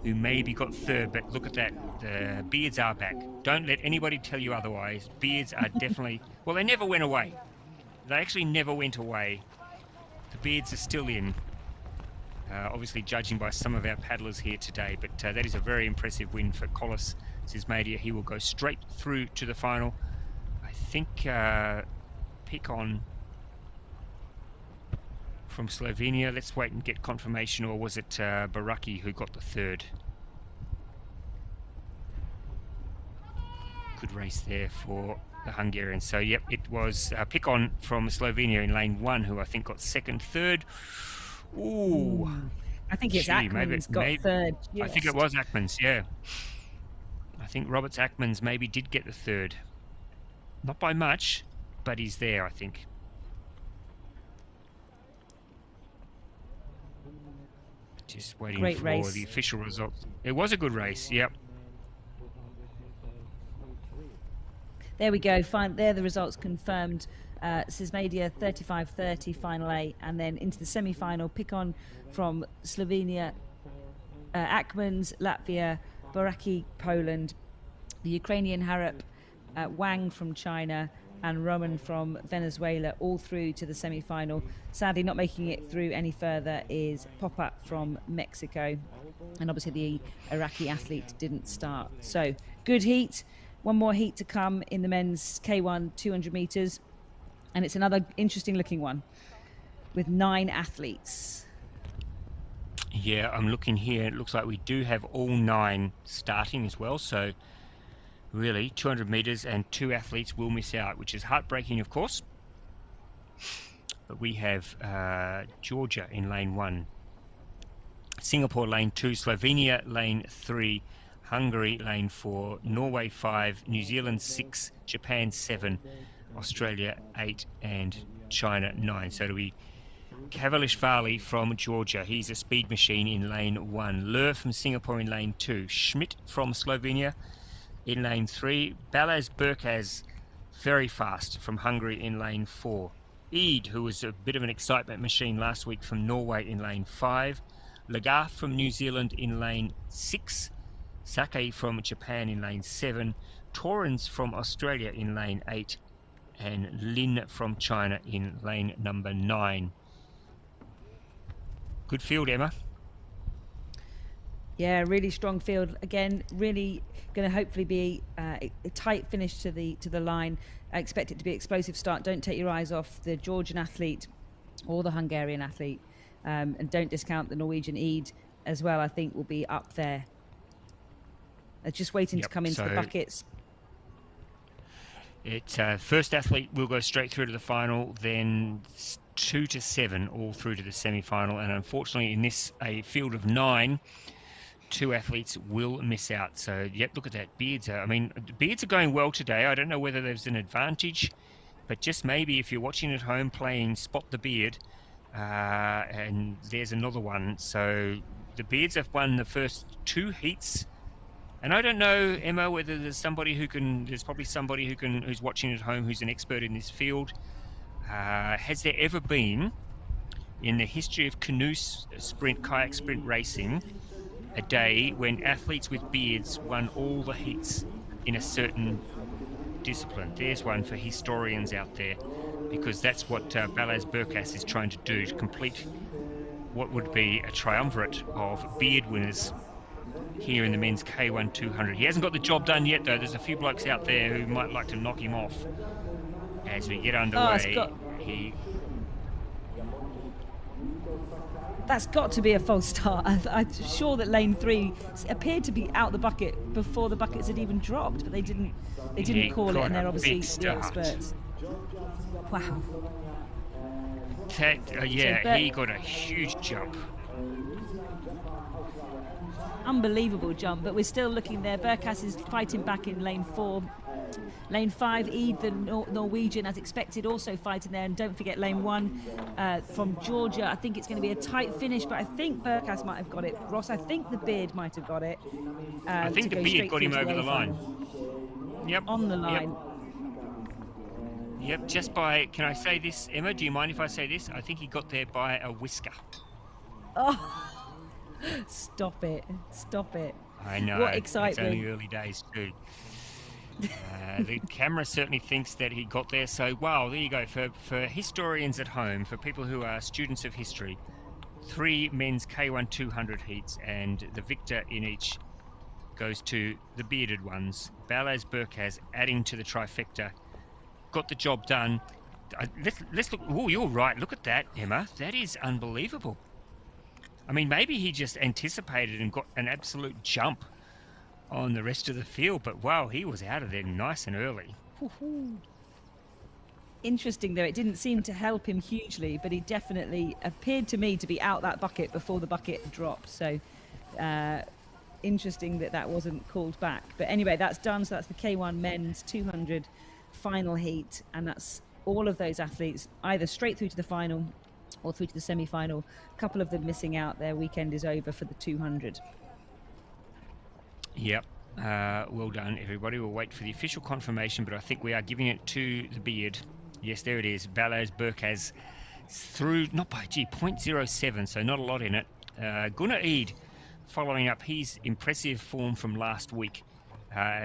[SPEAKER 2] who maybe got third? But look at that. The beards are back. Don't let anybody tell you otherwise. Beards are definitely... Well, they never went away. They actually never went away. The beards are still in. Obviously judging by some of our paddlers here today. But that is a very impressive win for Kolos Sismadia. He will go straight through to the final. I think Pikon from Slovenia. Let's wait and get confirmation, or was it Baraki who got the third? Good race there for the Hungarians. So, yep, it was Pikon from Slovenia in lane 1 who I think got second, third. Ooh.
[SPEAKER 1] I think it's Akmans got third.
[SPEAKER 2] I think it was Akmans, yeah. I think Roberts Akmans maybe did get the third. Not by much, but he's there, I think. Just waiting for the official results. It was a good race, yep.
[SPEAKER 1] There we go. Fine. There the results confirmed. Sismadia 35-30 final 8, and then into the semi-final. Pikon from Slovenia, Akmans Latvia, Baraki Poland, the Ukrainian Harap, Wang from China, and Roman from Venezuela, all through to the semi-final. Sadly, not making it through any further is Popat from Mexico, and obviously the Iraqi athlete didn't start. So good heat. One more heat to come in the men's K1 200 meters, and it's another interesting looking one with 9 athletes.
[SPEAKER 2] Yeah, I'm looking here. It looks like we do have all 9 starting as well. So really, 200 meters and 2 athletes will miss out, which is heartbreaking, of course. But we have Georgia in lane 1, Singapore lane 2, Slovenia lane 3, Hungary lane 4, Norway 5, New Zealand 6, Japan 7, Australia 8, and China 9. So it'll be Kavalishvili from Georgia. He's a speed machine in lane 1. Lur from Singapore in lane 2. Schmidt from Slovenia in lane 3. Balaz Burkaz, very fast, from Hungary in lane 4. Eid, who was a bit of an excitement machine last week, from Norway in lane 5. Lagarth from New Zealand in lane 6. Sake from Japan in lane 7. Torrens from Australia in lane 8. And Lin from China in lane number 9. Good field, Emma.
[SPEAKER 1] Yeah, really strong field. Again, really going to hopefully be a tight finish to the line. I expect it to be an explosive start. Don't take your eyes off the Georgian athlete or the Hungarian athlete, and don't discount the Norwegian Eid as well. I think will be up there. Just waiting to come into the buckets.
[SPEAKER 2] It's first athlete will go straight through to the final, then 2 to 7 all through to the semi-final, and unfortunately in this a field of 9, 2 athletes will miss out. So yep, look at that. Beards are going well today. I don't know whether there's an advantage, but just maybe if you're watching at home playing spot the beard, and there's another one. So the beards have won the first 2 heats. And I don't know, Emma, whether there's probably somebody who's watching at home who's an expert in this field. Has there ever been, in the history of canoe sprint, kayak sprint racing, a day when athletes with beards won all the heats in a certain discipline? There's one for historians out there, because that's what Balázs Berkas is trying to do, to complete what would be a triumvirate of beard winners here in the men's K1 200. He hasn't got the job done yet, though. There's a few blokes out there who might like to knock him off as we get underway.
[SPEAKER 1] That's got to be a false start. I'm sure that lane 3 appeared to be out the bucket before the buckets had even dropped, but they didn't call it, and they're obviously the experts. Wow.
[SPEAKER 2] He got a huge jump.
[SPEAKER 1] Unbelievable jump, but we're still looking there. Berkas is fighting back in lane 4. Lane 5, Eid, the Norwegian, as expected, also fighting there. And don't forget lane 1 from Georgia. I think it's going to be a tight finish, but I think Berkas might have got it. Ross, I think the beard might have got it.
[SPEAKER 2] I think the beard got him over the line. Yep.
[SPEAKER 1] On the line.
[SPEAKER 2] Yep, just by, can I say this, Emma? Do you mind if I say this? I think he got there by a whisker.
[SPEAKER 1] Oh, stop it. Stop it.
[SPEAKER 2] I know.
[SPEAKER 1] What excitement.
[SPEAKER 2] It's only early days too. The camera certainly thinks that he got there. So, wow, there you go. For historians at home, for people who are students of history, 3 men's K1 200 heats, and the victor in each goes to the bearded ones. Balázs Berkas adding to the trifecta. Got the job done. Let's look. Oh, you're right. Look at that, Emma. That is unbelievable. I mean, maybe he just anticipated and got an absolute jump on the rest of the field, but wow, he was out of there nice and early.
[SPEAKER 1] Interesting, though, it didn't seem to help him hugely, but he definitely appeared to me to be out that bucket before the bucket dropped. So interesting that wasn't called back. But anyway, that's done. So that's the K1 men's 200 final heat, and that's all of those athletes either straight through to the final or through to the semi-final. A couple of them missing out. Their weekend is over for the 200.
[SPEAKER 2] Yep. Well done, everybody. We'll wait for the official confirmation, but I think we are giving it to the beard. Yes, there it is. Balázs Berkas through, not by 0.07, so not a lot in it. Gunnar Eid following up his impressive form from last week,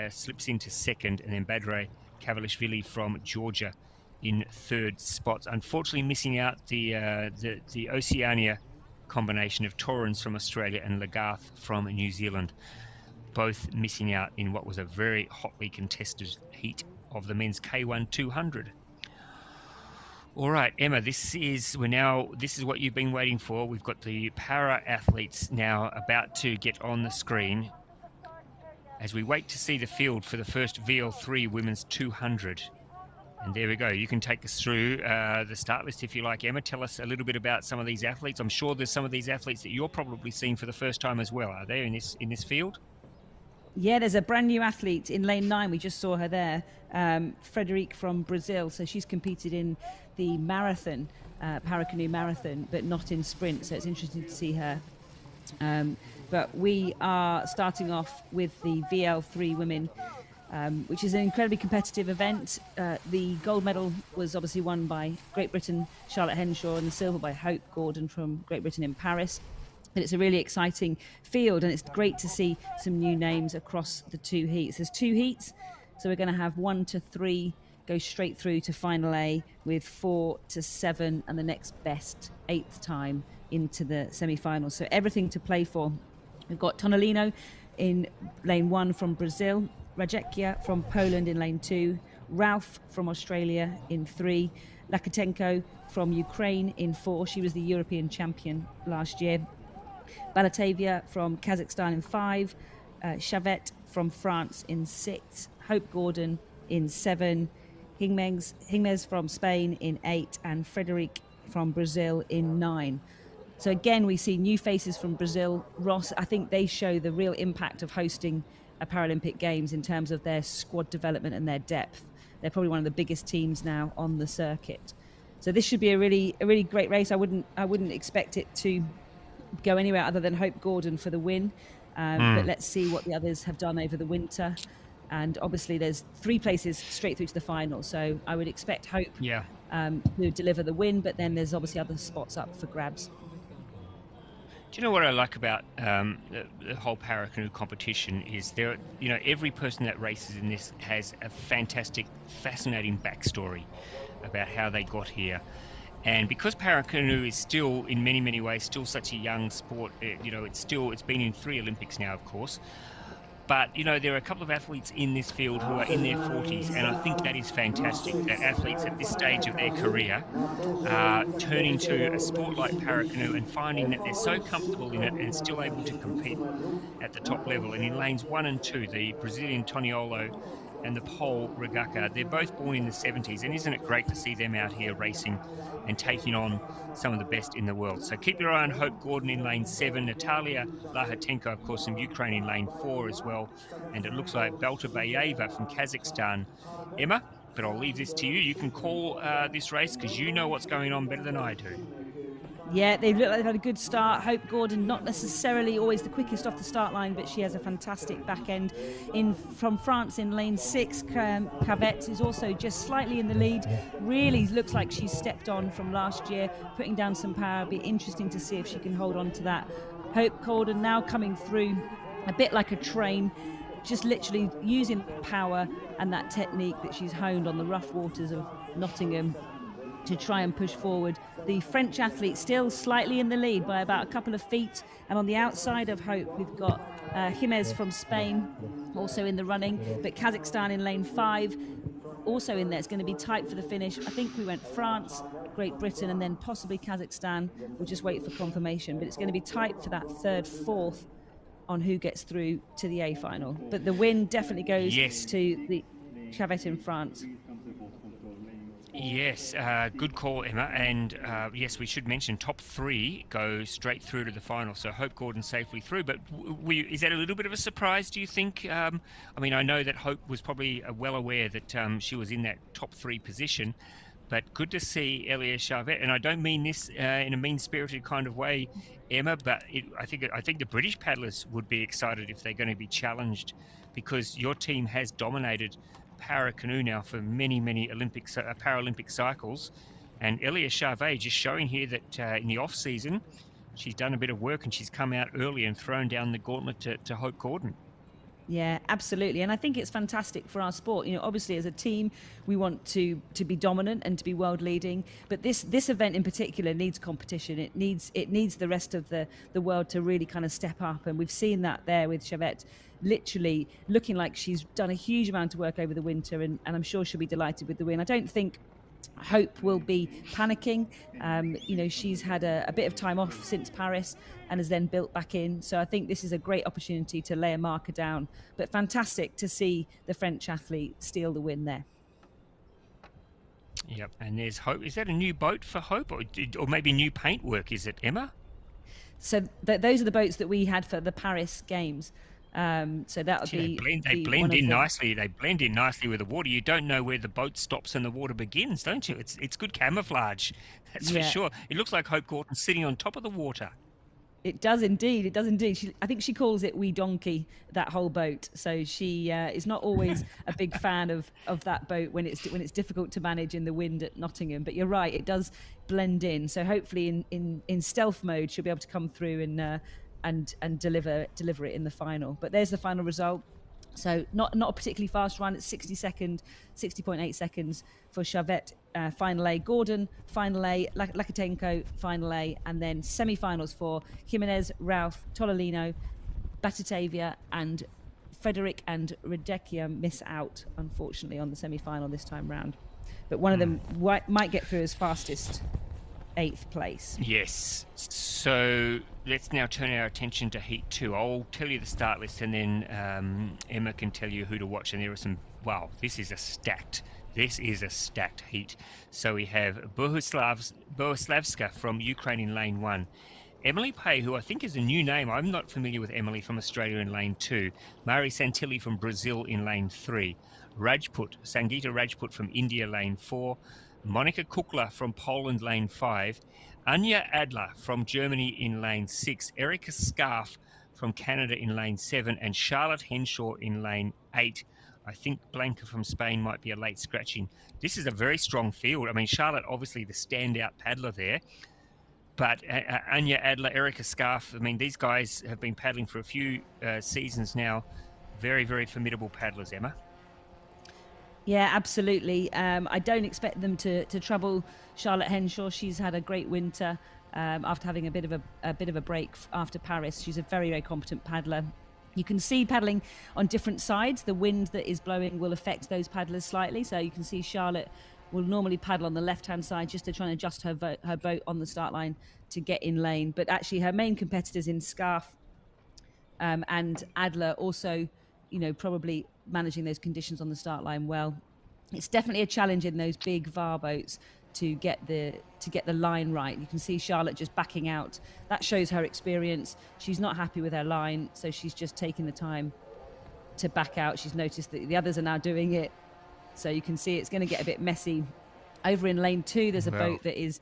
[SPEAKER 2] slips into second, and then Badre Kavalishvili from Georgia in third spot. Unfortunately, missing out the Oceania combination of Torrens from Australia and Lagarth from New Zealand, both missing out in what was a very hotly contested heat of the men's K1 200. All right, Emma, this is what you've been waiting for. We've got the para athletes now about to get on the screen as we wait to see the field for the first VL3 women's 200. And there we go. You can take us through the start list if you like, Emma. Tell us a little bit about some of these athletes. I'm sure there's some of these athletes that you're probably seeing for the first time as well. Are there in this field?
[SPEAKER 1] Yeah, there's a brand new athlete in lane 9. We just saw her there, Frederique from Brazil. So she's competed in the marathon, Paracanowe marathon, but not in sprint. So it's interesting to see her. But we are starting off with the VL3 women, which is an incredibly competitive event. The gold medal was obviously won by Great Britain, Charlotte Henshaw, and the silver by Hope Gordon from Great Britain in Paris. But it's a really exciting field, and it's great to see some new names across the 2 heats. There's 2 heats, so we're going to have 1 to 3 go straight through to final A, with 4 to 7 and the next best 8th time into the semi-finals. So everything to play for We've got Tonolino in lane 1 from Brazil, Rajekia from Poland in lane 2, Ralph from Australia in 3, Lakatenko from Ukraine in 4. She was the European champion last year. Balatavia from Kazakhstan in 5, Chavette from France in 6, Hope Gordon in 7, Hingmez from Spain in 8, and Frederic from Brazil in 9. So again, we see new faces from Brazil. Ross, I think they show the real impact of hosting a Paralympic Games in terms of their squad development and their depth. They're probably one of the biggest teams now on the circuit. So this should be a really great race. I wouldn't expect it to go anywhere other than Hope Gordon for the win. But let's see what the others have done over the winter. And obviously there's 3 places straight through to the final. So I would expect Hope to deliver the win, but then there's obviously other spots up for grabs.
[SPEAKER 2] Do you know what I like about the whole Paracanoe competition is every person that races in this has a fantastic, fascinating backstory about how they got here. And because Paracanoe is still, in many, many ways, still such a young sport, it's been in 3 Olympics now, of course. But, there are a couple of athletes in this field who are in their 40s, and I think that is fantastic, that athletes at this stage of their career are turning to a sport like Paracanoe and finding that they're so comfortable in it and still able to compete at the top level. And in lanes 1 and 2, the Brazilian Toniolo and the POL Regaka, they're both born in the 70s, and isn't it great to see them out here racing and taking on some of the best in the world? So keep your eye on Hope Gordon in lane 7, Natalia Lahatenko, of course, from Ukraine in lane 4 as well, and it looks like Baltabayeva from Kazakhstan. Emma, but I'll leave this to you. You can call this race because you know what's going on better than I do.
[SPEAKER 1] Yeah, they look like they've had a good start. Hope Gordon, not necessarily always the quickest off the start line, but she has a fantastic back end. From France in lane 6, Cavette is also just slightly in the lead. Really looks like she's stepped on from last year, putting down some power. It'll be interesting to see if she can hold on to that. Hope Gordon now coming through a bit like a train, just literally using power and that technique that she's honed on the rough waters of Nottingham to try and push forward. The French athlete still slightly in the lead by about a couple of feet, and on the outside of Hope we've got Jimez from Spain also in the running, but Kazakhstan in lane 5 also in there. It's going to be tight for the finish. I think we went France, Great Britain, and then possibly Kazakhstan. We'll just wait for confirmation, but it's going to be tight for that 3rd, 4th on who gets through to the A final. But the win definitely goes to the Chavette in France.
[SPEAKER 2] Yes, good call, Emma. And yes, we should mention top 3 go straight through to the final. So Hope Gordon safely through. But is that a little bit of a surprise, do you think? I mean, I know that Hope was probably well aware that she was in that top 3 position. But good to see Elia Charvet. And I don't mean this in a mean-spirited kind of way, Emma, but I think the British paddlers would be excited if they're going to be challenged, because your team has dominated Paracanoe now for many, many Paralympic cycles, and Elia Charvet just showing here that in the off season she's done a bit of work and she's come out early and thrown down the gauntlet to Hope Gordon.
[SPEAKER 1] Yeah, absolutely. And I think it's fantastic for our sport. Obviously as a team, we want to be dominant and to be world leading. But this event in particular needs competition. It needs the rest of the world to really kind of step up. And we've seen that there with Chavette, literally looking like she's done a huge amount of work over the winter. And I'm sure she'll be delighted with the win. I don't think Hope will be panicking. She's had a bit of time off since Paris and has then built back in. So I think this is a great opportunity to lay a marker down. But fantastic to see the French athlete steal the win there.
[SPEAKER 2] Yep, and there's Hope. Is that a new boat for Hope, or maybe new paintwork? Is it, Emma?
[SPEAKER 1] So those are the boats that we had for the Paris Games. So that would be.
[SPEAKER 2] They blend in nicely. They blend in nicely with the water. You don't know where the boat stops and the water begins, don't you? It's good camouflage, that's for sure. It looks like Hope Gordon's sitting on top of the water. It does indeed.
[SPEAKER 1] It does indeed. I think she calls it wee donkey, that whole boat. So she is not always a big fan of that boat when it's difficult to manage in the wind at Nottingham. But you're right, it does blend in. So hopefully in stealth mode she'll be able to come through and deliver it in the final. But there's the final result. So not a particularly fast run. It's 60.8 seconds for Chavette, final A. Gordon, final A. Lakatenko, final A. And then semi-finals for Jimenez, Ralph, Tololino, Batitavia and Frederick and Radekia miss out, unfortunately, on the semi-final this time round. But one of them might get through as fastest 8th place.
[SPEAKER 2] Yes. So let's now turn our attention to Heat 2. I'll tell you the start list, and then Emma can tell you who to watch. And there are some, wow, this is a stacked heat. So we have Bohuslavska from Ukraine in lane 1. Emily Pay, who I think is a new name. I'm not familiar with Emily, from Australia in lane 2. Mari Santilli from Brazil in lane 3. Sangeeta Rajput from India lane 4. Monika Kukla from Poland lane 5. Anya Adler from Germany in lane 6. Erika Scarf from Canada in lane 7. And Charlotte Henshaw in lane 8. I think Blanca from Spain might be a late scratching. This is a very strong field. I mean, Charlotte, obviously the standout paddler there. But Anya Adler, Erika Scarf, I mean, these guys have been paddling for a few seasons now. Very, very formidable paddlers, Emma.
[SPEAKER 1] Yeah, absolutely. I don't expect them to trouble Charlotte Henshaw. She's had a great winter after having a bit of a break after Paris. She's a very, very competent paddler. You can see paddling on different sides. The wind that is blowing will affect those paddlers slightly. So you can see Charlotte will normally paddle on the left-hand side just to try and adjust her boat on the start line to get in lane. But actually her main competitors in Scarf and Adler also, you know, probably managing those conditions on the start line well. It's definitely a challenge in those big VAR boats to get the line right. You can see Charlotte just backing out. That shows her experience. She's not happy with her line, so she's just taking the time to back out. She's noticed that the others are now doing it. So you can see it's going to get a bit messy. Over in lane 2, there's a boat that is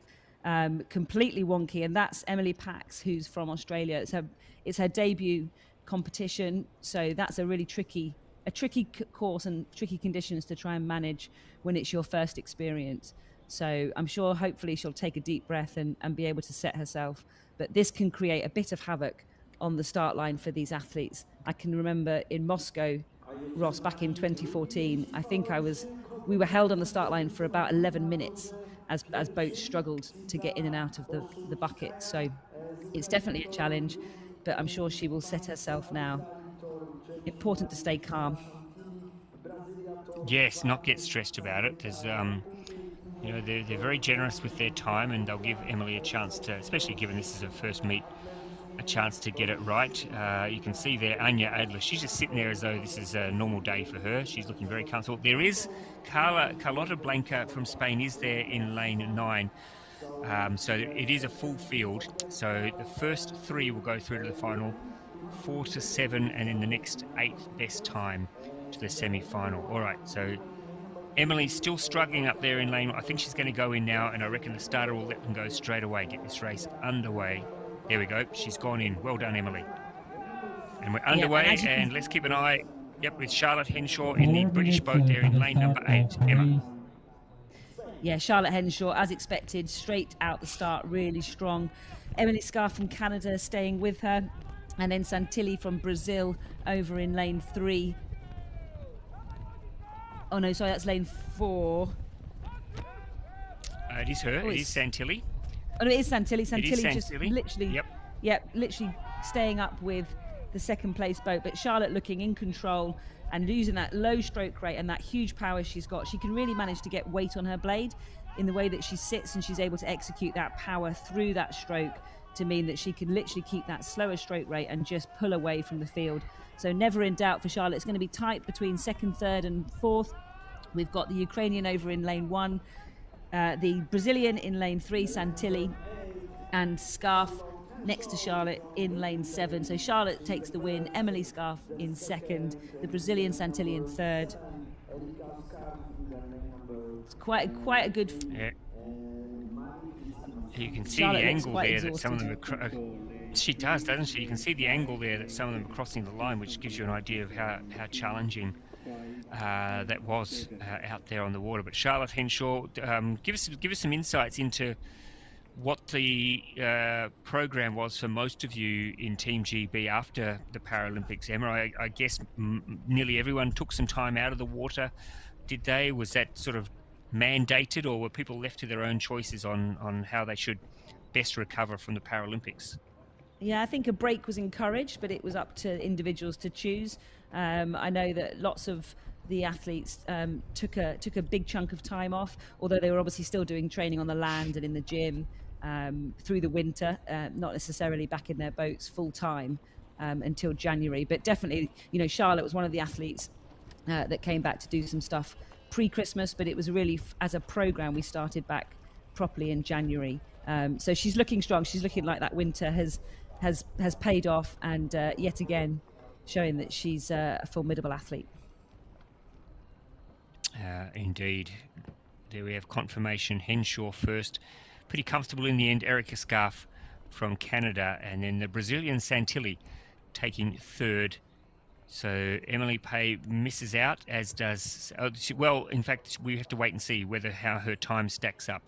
[SPEAKER 1] completely wonky, and that's Emily Pax, who's from Australia. It's her debut competition, so that's a really tricky course and tricky conditions to try and manage when it's your first experience. So I'm sure hopefully she'll take a deep breath and be able to set herself. But this can create a bit of havoc on the start line for these athletes. I can remember in Moscow, Ross, back in 2014, I think we were held on the start line for about 11 minutes as boats struggled to get in and out of the bucket. So it's definitely a challenge, but I'm sure she will set herself now. Important to stay calm.
[SPEAKER 2] Yes, not get stressed about it. There's, you know, they're very generous with their time, and they'll give Emily a chance to, especially given this is her first meet, a chance to get it right. You can see there Anya Adler. She's just sitting there as though this is a normal day for her. She's looking very comfortable. There is Carlota Blanca from Spain is there in lane 9. So it is a full field. So the first 3 will go through to the final, 4 to 7, and then the next 8 best time to the semi-final. All right, so Emily's still struggling up there in lane. I think she's going to go in now, and I reckon the starter will let them go straight away, get this race underway. There we go. She's gone in. Well done, Emily. And we're underway, and let's keep an eye, with Charlotte Henshaw in the British boat there in lane number 8. Emma.
[SPEAKER 1] Yeah, Charlotte Henshaw, as expected, straight out the start, really strong. Emily Scarf from Canada staying with her. And then Santilli from Brazil over in lane 3. Oh, no, sorry, that's lane 4.
[SPEAKER 2] It is her. It is Santilli.
[SPEAKER 1] Oh, no, it is Santilli.
[SPEAKER 2] Santilli
[SPEAKER 1] just literally, literally staying up with the second place boat. But Charlotte looking in control and using that low stroke rate and that huge power she's got. She can really manage to get weight on her blade in the way that she sits, and she's able to execute that power through that stroke to mean that she can literally keep that slower stroke rate and just pull away from the field. So never in doubt for Charlotte. It's going to be tight between 2nd, 3rd and 4th. We've got the Ukrainian over in lane 1, the Brazilian in lane 3, Santilli, and Scarf next to Charlotte in lane 7. So Charlotte takes the win, Emily Scarf in 2nd, the Brazilian Santilli in 3rd. It's quite a good...
[SPEAKER 2] Yeah. You can see
[SPEAKER 1] Charlotte
[SPEAKER 2] the angle there
[SPEAKER 1] exhausted.
[SPEAKER 2] that some of them are... She does, doesn't she? You can see the angle there that some of them are crossing the line, which gives you an idea of how challenging that was out there on the water. But Charlotte Henshaw, give us some insights into what the program was for most of you in Team GB after the Paralympics. Emma, I guess nearly everyone took some time out of the water. Did they? Was that sort of mandated, or were people left to their own choices on how they should best recover from the Paralympics?
[SPEAKER 1] Yeah, I think a break was encouraged, but it was up to individuals to choose. I know that lots of the athletes took a big chunk of time off, although they were obviously still doing training on the land and in the gym through the winter, not necessarily back in their boats full time until January. But definitely, you know, Charlotte was one of the athletes that came back to do some stuff pre-Christmas, but it was really as a program we started back properly in January. So she's looking strong. She's looking like that winter has paid off, and yet again showing that she's a formidable athlete.
[SPEAKER 2] Indeed. There we have confirmation. Henshaw first. Pretty comfortable in the end. Erica Scarf from Canada. And then the Brazilian Santilli taking third. So Emily Pay misses out, as does... well, in fact, we have to wait and see how her time stacks up.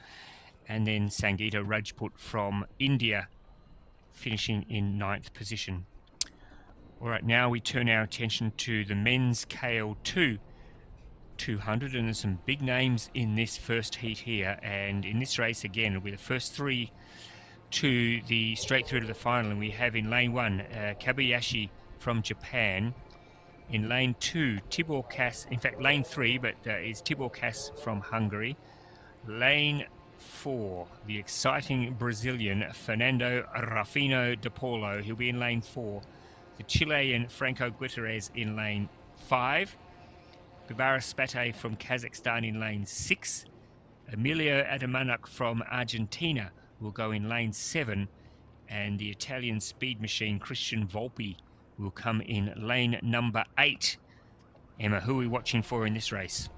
[SPEAKER 2] And then Sangeeta Rajput from India finishing in 9th position. All right, now we turn our attention to the men's KL2 200, and there's some big names in this first heat here. And in this race, again, it'll be the first three to the straight through to the final. And we have in lane 1, Kabayashi from Japan. In lane 2, Tibor Kass, in fact, lane 3, but is Tibor Kass from Hungary. Lane 4, the exciting Brazilian Fernando Rafino de Paulo. He'll be in lane 4. The Chilean Franco Guterres in lane 5. Bibara Spate from Kazakhstan in lane 6. Emilio Adamanuk from Argentina will go in lane 7. And the Italian speed machine Christian Volpi will come in lane number 8. Emma, who are we watching for in this race?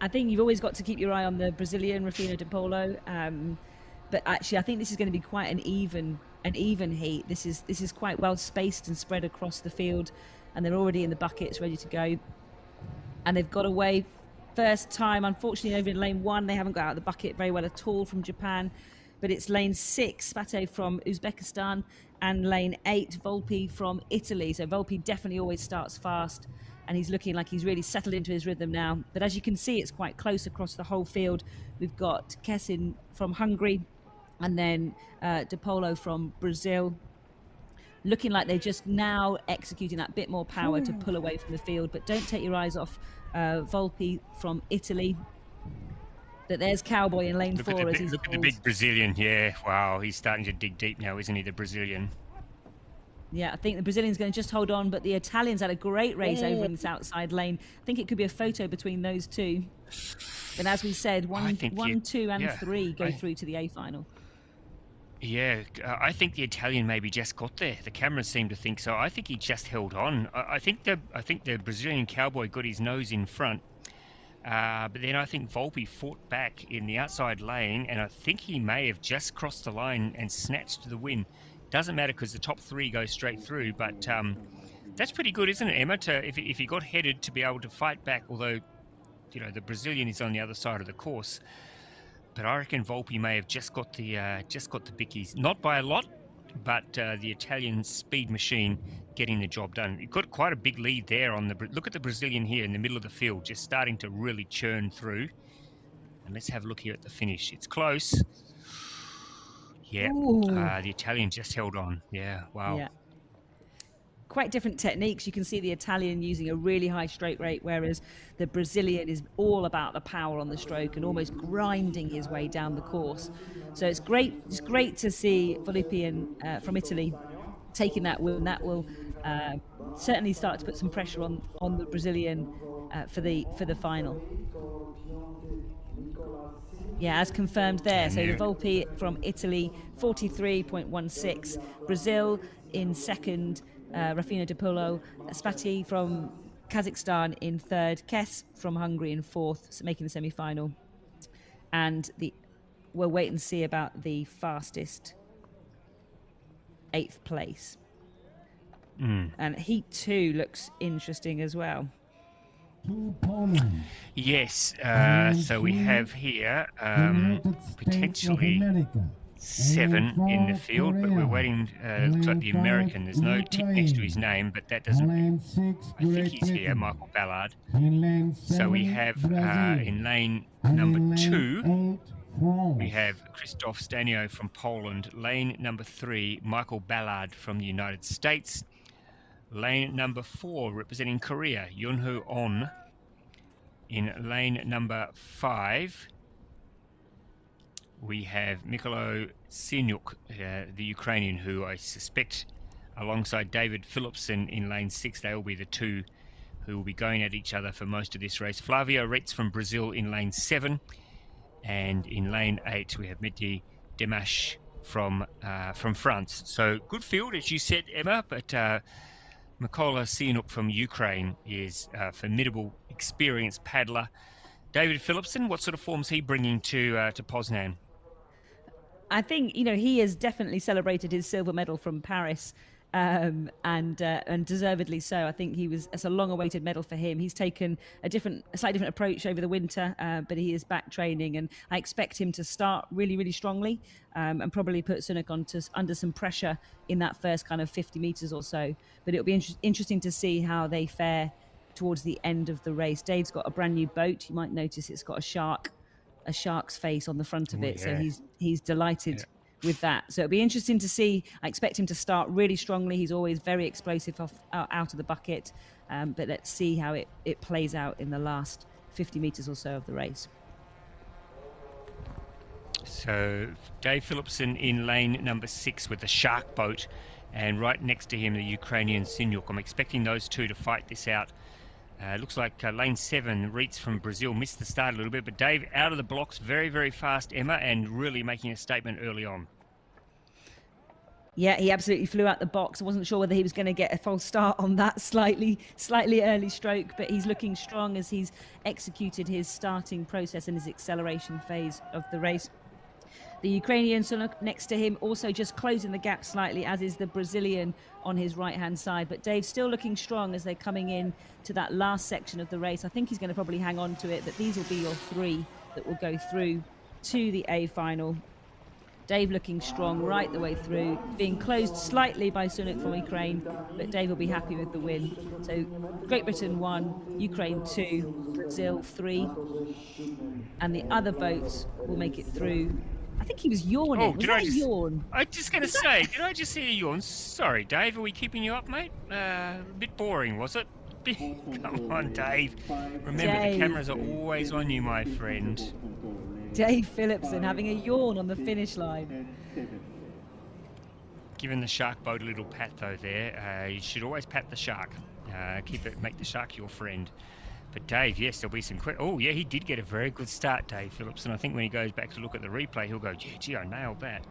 [SPEAKER 1] I think you've always got to keep your eye on the Brazilian Rafino de Paulo, but actually I think this is going to be quite an even heat. This is quite well spaced and spread across the field, and they're already in the buckets ready to go. And they've got away first time. Unfortunately, over in lane 1, they haven't got out of the bucket very well at all from Japan. But it's lane 6, Spate from Uzbekistan, and lane 8, Volpi from Italy. So Volpi definitely always starts fast, and he's looking like he's really settled into his rhythm now. But as you can see, it's quite close across the whole field. We've got Kessin from Hungary, and then De Paulo from Brazil. Looking like they're just now executing that bit more power to pull away from the field. But don't take your eyes off Volpi from Italy. But there's Cowboy in lane 4.
[SPEAKER 2] Look at the big Brazilian. Yeah, wow, he's starting to dig deep now, isn't he, the Brazilian?
[SPEAKER 1] Yeah, I think the Brazilian's going to just hold on, but the Italians had a great race over in this outside lane. I think it could be a photo between those two. But as we said, 1, 2, and 3 go through to the A final.
[SPEAKER 2] Yeah, I think the Italian maybe just got there. The cameras seem to think so. I think he just held on. I think the Brazilian Cowboy got his nose in front. But then I think Volpi fought back in the outside lane, and I think he may have just crossed the line and snatched the win. Doesn't matter because the top 3 go straight through, but that's pretty good, isn't it, Emma? If he got headed to be able to fight back, although you know the Brazilian is on the other side of the course. But I reckon Volpi may have just got the bickies, not by a lot, but the Italian speed machine getting the job done. You've got quite a big lead there on the. Look at the Brazilian here in the middle of the field, just starting to really churn through. And let's have a look here at the finish. It's close. Yeah, the Italian just held on. Yeah, wow. Yeah.
[SPEAKER 1] Quite different techniques. You can see the Italian using a really high stroke rate, whereas the Brazilian is all about the power on the stroke and almost grinding his way down the course. So it's great. It's great to see Volpi from Italy taking that win. That will certainly start to put some pressure on the Brazilian for the final. Yeah, as confirmed there. So the Volpi from Italy, 43.16. Brazil in second. Rafino de Paulo, Spati from Kazakhstan in third, Kess from Hungary in fourth, so making the semi-final. And we'll wait and see about the fastest 8th place. And Heat 2 looks interesting as well.
[SPEAKER 2] Yes, so we have here potentially 7 in the field, but we're waiting. Looks like the American. There's no tick next to his name, but that doesn't. I think he's here, Michael Ballard. So we have in lane number 2, we have Krzysztof Stanio from Poland. Lane number 3, Michael Ballard from the United States. Lane number 4, representing Korea, Yunho On. In lane number 5, we have Mikhailo Sinyuk, the Ukrainian, who I suspect, alongside David Philipson in lane 6, they will be the two who will be going at each other for most of this race. Flavio Retz from Brazil in lane 7. And in lane 8, we have Mehdi Demash from France. So good field, as you said, Emma, but Mykola Sinyuk from Ukraine is a formidable, experienced paddler. David Philipson, what sort of form's he bringing to Poznan?
[SPEAKER 1] I think, you know, he has definitely celebrated his silver medal from Paris, and deservedly so. I think it's a long-awaited medal for him. He's taken a slightly different approach over the winter, but he is back training, and I expect him to start really, really strongly, and probably put Sinyuk under some pressure in that first kind of 50 meters or so. But it'll be interesting to see how they fare towards the end of the race. Dave's got a brand new boat. You might notice it's got a shark's face on the front of it. Yeah. So he's delighted with that. So it'll be interesting to see. I expect him to start really strongly. He's always very explosive out of the bucket. But let's see how it plays out in the last 50 meters or so of the race.
[SPEAKER 2] So Dave Philipson in lane number 6 with the shark boat, and right next to him the Ukrainian Sinyuk. I'm expecting those two to fight this out. Looks like lane 7, Reitz from Brazil, missed the start a little bit, but Dave out of the blocks very, very fast, Emma, and really making a statement early on.
[SPEAKER 1] Yeah, he absolutely flew out the box. I wasn't sure whether he was going to get a false start on that slightly early stroke, but he's looking strong as he's executed his starting process and his acceleration phase of the race. The Ukrainian next to him also just closing the gap slightly, as is the Brazilian on his right-hand side. But Dave's still looking strong as they're coming in to that last section of the race. I think he's going to probably hang on to it, but these will be your 3 that will go through to the A final. Dave looking strong right the way through, being closed slightly by Sinyuk from Ukraine, but Dave will be happy with the win. So Great Britain 1, Ukraine 2, Brazil 3, and the other boats will make it through. I think he was yawning.
[SPEAKER 2] Did I just yawn? I was just going to say, did I just see a yawn? Sorry, Dave, are we keeping you up, mate? A bit boring, was it? Come on, Dave. Remember, the cameras are always on you, my friend.
[SPEAKER 1] Dave Philipson having a yawn on the finish line.
[SPEAKER 2] Giving the shark boat a little pat, though, there. You should always pat the shark. Make the shark your friend. But Dave, yes, there'll be some oh, yeah, he did get a very good start, Dave Philipson. I think when he goes back to look at the replay, he'll go, yeah, gee, I nailed that.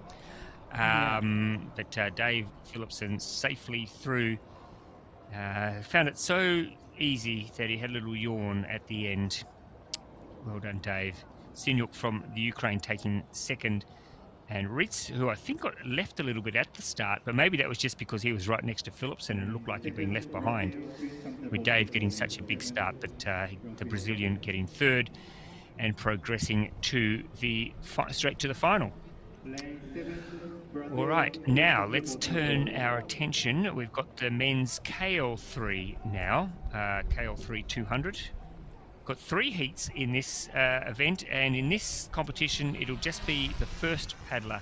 [SPEAKER 2] But Dave Philipson safely through. Found it so easy that he had a little yawn at the end. Well done, Dave. Sinyuk from the Ukraine taking second. And Reitz, who I think got left a little bit at the start, but maybe that was just because he was right next to Philipson and looked like he'd been left behind, with Dave getting such a big start. But the Brazilian getting third and progressing to straight to the final. All right, now let's turn our attention. We've got the men's KL3 now, KL3 200. Got 3 heats in this event, and in this competition it'll just be the first paddler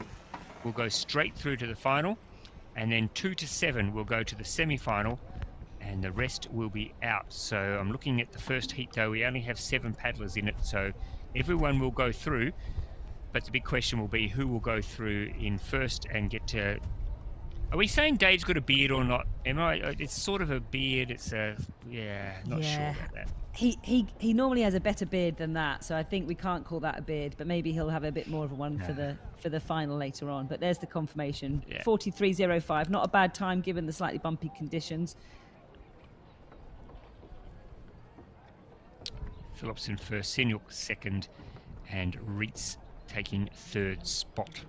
[SPEAKER 2] will go straight through to the final, and then 2 to 7 will go to the semi-final, and the rest will be out. So I'm looking at the first heat, though. We only have 7 paddlers in it, so everyone will go through, but the big question will be who will go through in first and get to... Are we saying Dave's got a beard or not, Emma? It's sort of a beard. It's a... not sure about that.
[SPEAKER 1] He normally has a better beard than that, so I think we can't call that a beard, but maybe he'll have a bit more of a one for the final later on. But there's the confirmation. 43.05, not a bad time given the slightly bumpy conditions.
[SPEAKER 2] Philipson first, Sinyuk second, and Reitz taking third spot.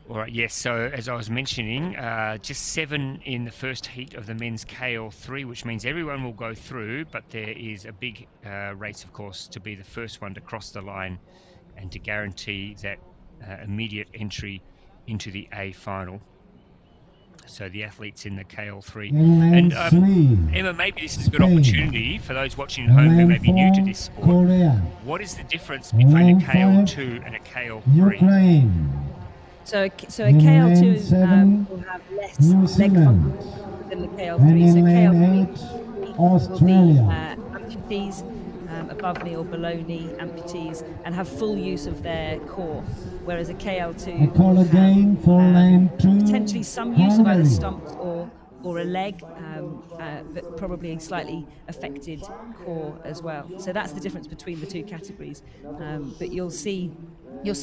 [SPEAKER 2] All right, yes, so as I was mentioning, just 7 in the first heat of the men's KL3, which means everyone will go through, but there is a big race, of course, to be the first one to cross the line and to guarantee that immediate entry into the A final. So the athletes in the KL3.
[SPEAKER 10] In lane
[SPEAKER 2] And
[SPEAKER 10] 3,
[SPEAKER 2] Emma, maybe this is a good
[SPEAKER 10] Spain.
[SPEAKER 2] opportunity for those watching at
[SPEAKER 10] In
[SPEAKER 2] home who
[SPEAKER 10] lane
[SPEAKER 2] may be new to
[SPEAKER 10] 4,
[SPEAKER 2] this sport.
[SPEAKER 10] Korea.
[SPEAKER 2] What is the difference
[SPEAKER 10] In
[SPEAKER 2] between a
[SPEAKER 10] lane 5,
[SPEAKER 2] KL2 and a KL3?
[SPEAKER 10] Ukraine.
[SPEAKER 1] So a
[SPEAKER 10] In lane
[SPEAKER 1] KL2
[SPEAKER 10] 7,
[SPEAKER 1] will have less
[SPEAKER 10] New
[SPEAKER 1] leg
[SPEAKER 10] Zealand.
[SPEAKER 1] function than the
[SPEAKER 10] And
[SPEAKER 1] KL3.
[SPEAKER 10] in
[SPEAKER 1] So
[SPEAKER 10] lane
[SPEAKER 1] KL3
[SPEAKER 10] 8,
[SPEAKER 1] will be
[SPEAKER 10] Australia.
[SPEAKER 1] amputees, above knee or below knee amputees, and have full use of their core, whereas a KL2
[SPEAKER 10] I call
[SPEAKER 1] will
[SPEAKER 10] again
[SPEAKER 1] have
[SPEAKER 10] for lane 2,
[SPEAKER 1] potentially some use of either
[SPEAKER 10] Hungary.
[SPEAKER 1] stumps or a leg, but probably a slightly affected core as well. So that's the difference between the two categories. But you'll see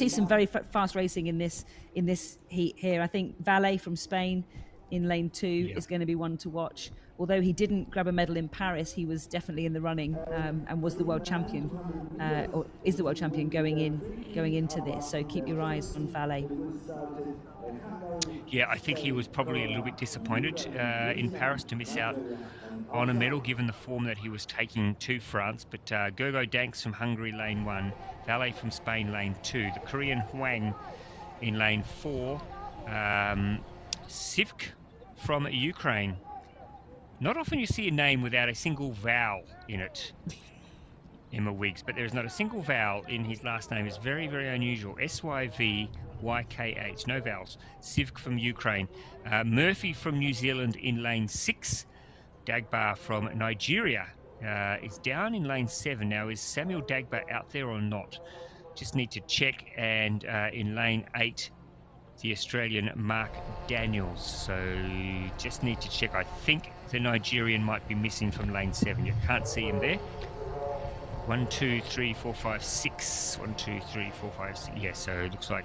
[SPEAKER 1] some very fast racing in this heat here. I think Valle from Spain in lane 2 is going to be one to watch. Although he didn't grab a medal in Paris, he was definitely in the running and was the world champion, or is the world champion going into this. So keep your eyes on Valle.
[SPEAKER 2] Yeah, I think he was probably a little bit disappointed in Paris to miss out on a medal, given the form that he was taking to France. But Gergo Danks from Hungary, lane 1, Valle from Spain, lane 2, the Korean Hwang in lane 4, Sivk from Ukraine. Not often you see a name without a single vowel in it, Emma Wiggs, but there is not a single vowel in his last name. It's very, very unusual. SYVYKH, no vowels. Sivk from Ukraine. Murphy from New Zealand in lane 6. Dagba from Nigeria is down in lane 7. Now, is Samuel Dagba out there or not? Just need to check. And in lane 8, the Australian Mark Daniels. So just need to check. I think the Nigerian might be missing from lane 7. You can't see him there. 1, 2, 3, 4, 5, 6. 1, 2, 3, 4, 5, 6. Yes, so it looks like,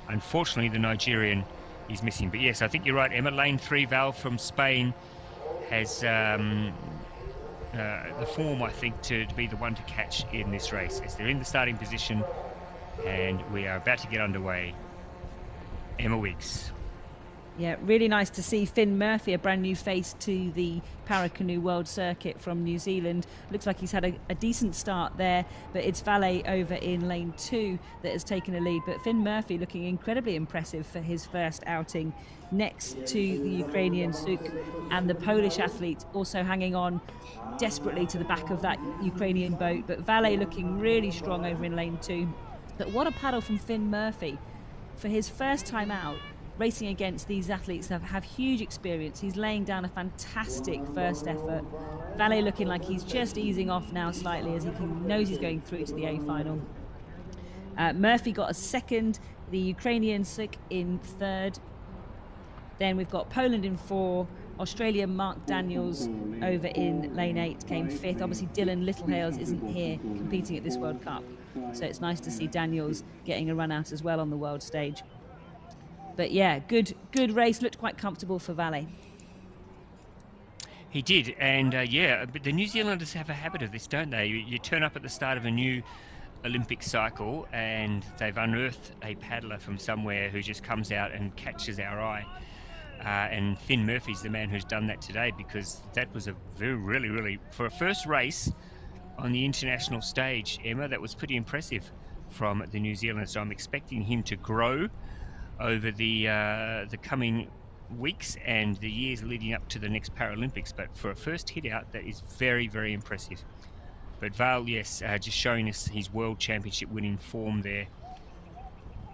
[SPEAKER 2] unfortunately, the Nigerian is missing. But yes, I think you're right, Emma. Lane 3, Val from Spain has the form, I think, to be the one to catch in this race, as they're in the starting position and we are about to get underway. Emma Wiggs.
[SPEAKER 1] Yeah, really nice to see Finn Murphy, a brand new face to the Paracanowe World Circuit from New Zealand. Looks like he's had a decent start there, but it's Valle over in lane 2 that has taken a lead. But Finn Murphy looking incredibly impressive for his first outing, next to the Ukrainian Suk and the Polish athlete also hanging on desperately to the back of that Ukrainian boat. But Valle looking really strong over in lane 2. But what a paddle from Finn Murphy for his first time out, racing against these athletes that have huge experience. He's laying down a fantastic first effort. Valle looking like he's just easing off now slightly as he knows he's going through to the A final. Murphy got a second, the Ukrainian Suk in third. Then we've got Poland in 4, Australia Mark Daniels over in lane 8 came 5th. Obviously Dylan Littlehales isn't here competing at this World Cup, so it's nice to see Daniels getting a run out as well on the world stage. But yeah, good race. Looked quite comfortable for Valle.
[SPEAKER 2] He did, and yeah, but the New Zealanders have a habit of this, don't they? You turn up at the start of a new Olympic cycle and they've unearthed a paddler from somewhere who just comes out and catches our eye. And Finn Murphy's the man who's done that today, because that was a really, for a first race on the international stage, Emma, that was pretty impressive from the New Zealanders. So I'm expecting him to grow over the coming weeks and the years leading up to the next Paralympics. But for a first hit out, that is very, very impressive. But Val, yes, just showing us his World Championship winning form there.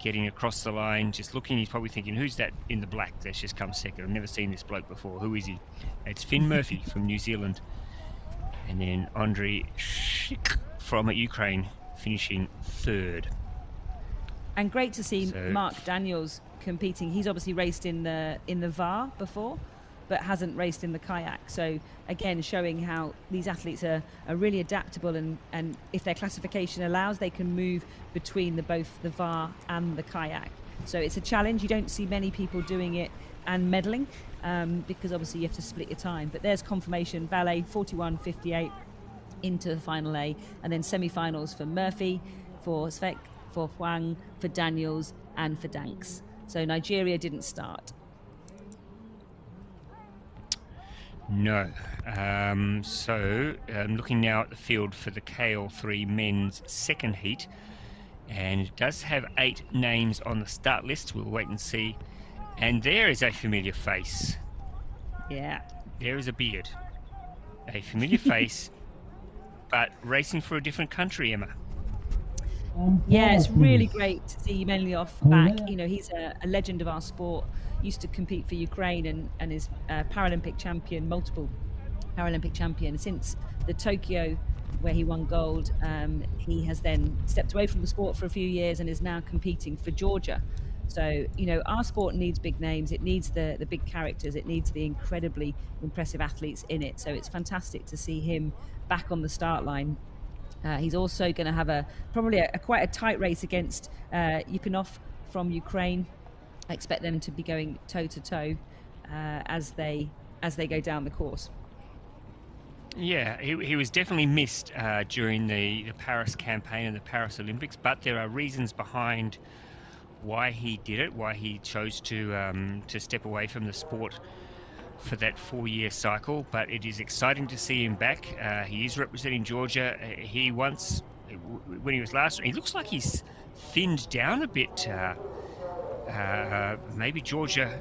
[SPEAKER 2] Getting across the line, just looking, he's probably thinking, who's that in the black that's just come second? I've never seen this bloke before. Who is he? It's Finn Murphy from New Zealand. And then Andrei Shik from Ukraine finishing third.
[SPEAKER 1] And great to see Mark Daniels competing. He's obviously raced in the VAR before, but hasn't raced in the kayak. So again, showing how these athletes are really adaptable, and if their classification allows, they can move between both the VAR and the kayak. So it's a challenge. You don't see many people doing it and medaling, because obviously you have to split your time. But there's confirmation. Valle 41.58 into the final A, and then semi-finals for Murphy, for Svek, for Hwang, for Daniels, and for Danks. So Nigeria didn't start.
[SPEAKER 2] No. So I'm looking now at the field for the KL3 men's second heat, and it does have 8 names on the start list. We'll wait and see And there is a familiar face.
[SPEAKER 1] Yeah.
[SPEAKER 2] There is a beard. A familiar face, but racing for a different country, Emma.
[SPEAKER 1] Yeah, it's really great to see Melnyov back. You know, he's a legend of our sport. Used to compete for Ukraine and is a Paralympic champion, multiple Paralympic champion. Since the Tokyo, where he won gold, he has then stepped away from the sport for a few years and is now competing for Georgia. So, you know, our sport needs big names. It needs the big characters. It needs the incredibly impressive athletes in it. So it's fantastic to see him back on the start line. He's also going to have probably quite a tight race against Yupinov from Ukraine. I expect them to be going toe to toe as they go down the course.
[SPEAKER 2] Yeah, he was definitely missed during the Paris campaign and the Paris Olympics, but there are reasons behind why he did it, why he chose to step away from the sport for that 4-year cycle. But it is exciting to see him back. He is representing Georgia. When he was last, he looks like he's thinned down a bit. Maybe Georgia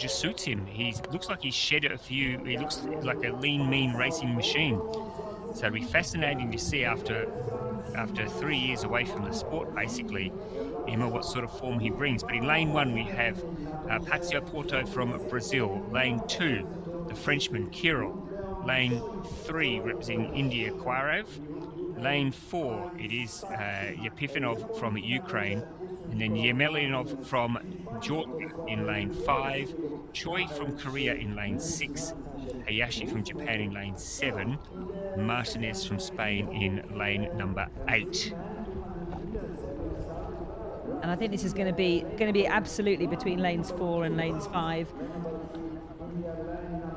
[SPEAKER 2] suits him. He looks like he's shed a few. He looks like a lean, mean racing machine. So it'll be fascinating to see after 3 years away from the sport, basically, Emma, what sort of form he brings. But in lane 1, we have Pazio Porto from Brazil. Lane 2, the Frenchman Kirill. Lane 3, representing India, Kvarev. Lane 4, it is Yepifanov from Ukraine. And then Yemelinov from Georgia in lane 5. Choi from Korea in lane 6. Hayashi from Japan in lane 7. Martinez from Spain in lane number 8.
[SPEAKER 1] And I think this is going to be absolutely between lanes 4 and lanes 5.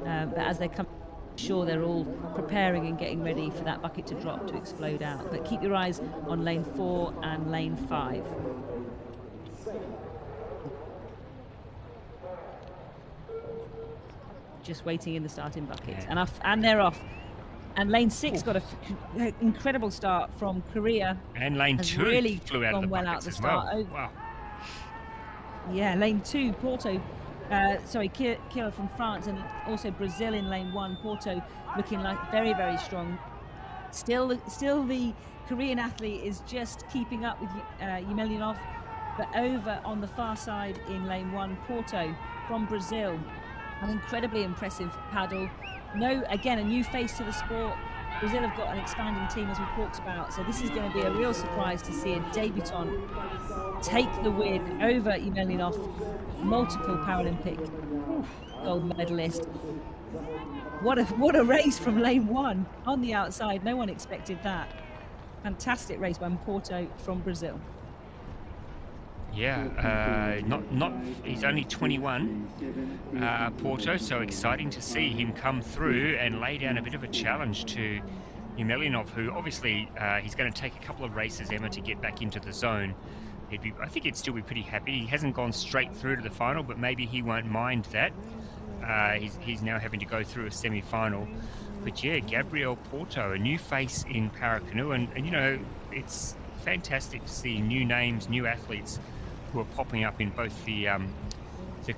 [SPEAKER 1] But as they come, sure they're all preparing and getting ready for that bucket to drop, to explode out. But keep your eyes on lane 4 and lane 5. Just waiting in the starting bucket, and they're off. And lane 6 got an incredible start from Korea,
[SPEAKER 2] and lane 2
[SPEAKER 1] really
[SPEAKER 2] flew out of the
[SPEAKER 1] well out the start.
[SPEAKER 2] Well. Wow.
[SPEAKER 1] Yeah, lane 2, Porto. Kirill from France, and also Brazil in lane 1. Porto looking like very, very strong. Still the Korean athlete is just keeping up with Yemelinov, but over on the far side in lane 1, Porto from Brazil. An incredibly impressive paddle. Again, a new face to the sport. Brazil have got an expanding team, as we talked about, so this is going to be a real surprise to see a debutant take the win over Yemelinov, multiple Paralympic gold medalist. What a race from lane 1 on the outside. No one expected that. Fantastic race by Porto from Brazil.
[SPEAKER 2] Yeah, he's only 21, Porto, so exciting to see him come through and lay down a bit of a challenge to Yemelinov, who obviously he's going to take a couple of races, Emma, to get back into the zone. I think he'd still be pretty happy. He hasn't gone straight through to the final, but maybe he won't mind that. He's now having to go through a semi-final. But yeah, Gabriel Porto, a new face in Paracanowe, and you know, it's fantastic to see new names, new athletes who are popping up in both the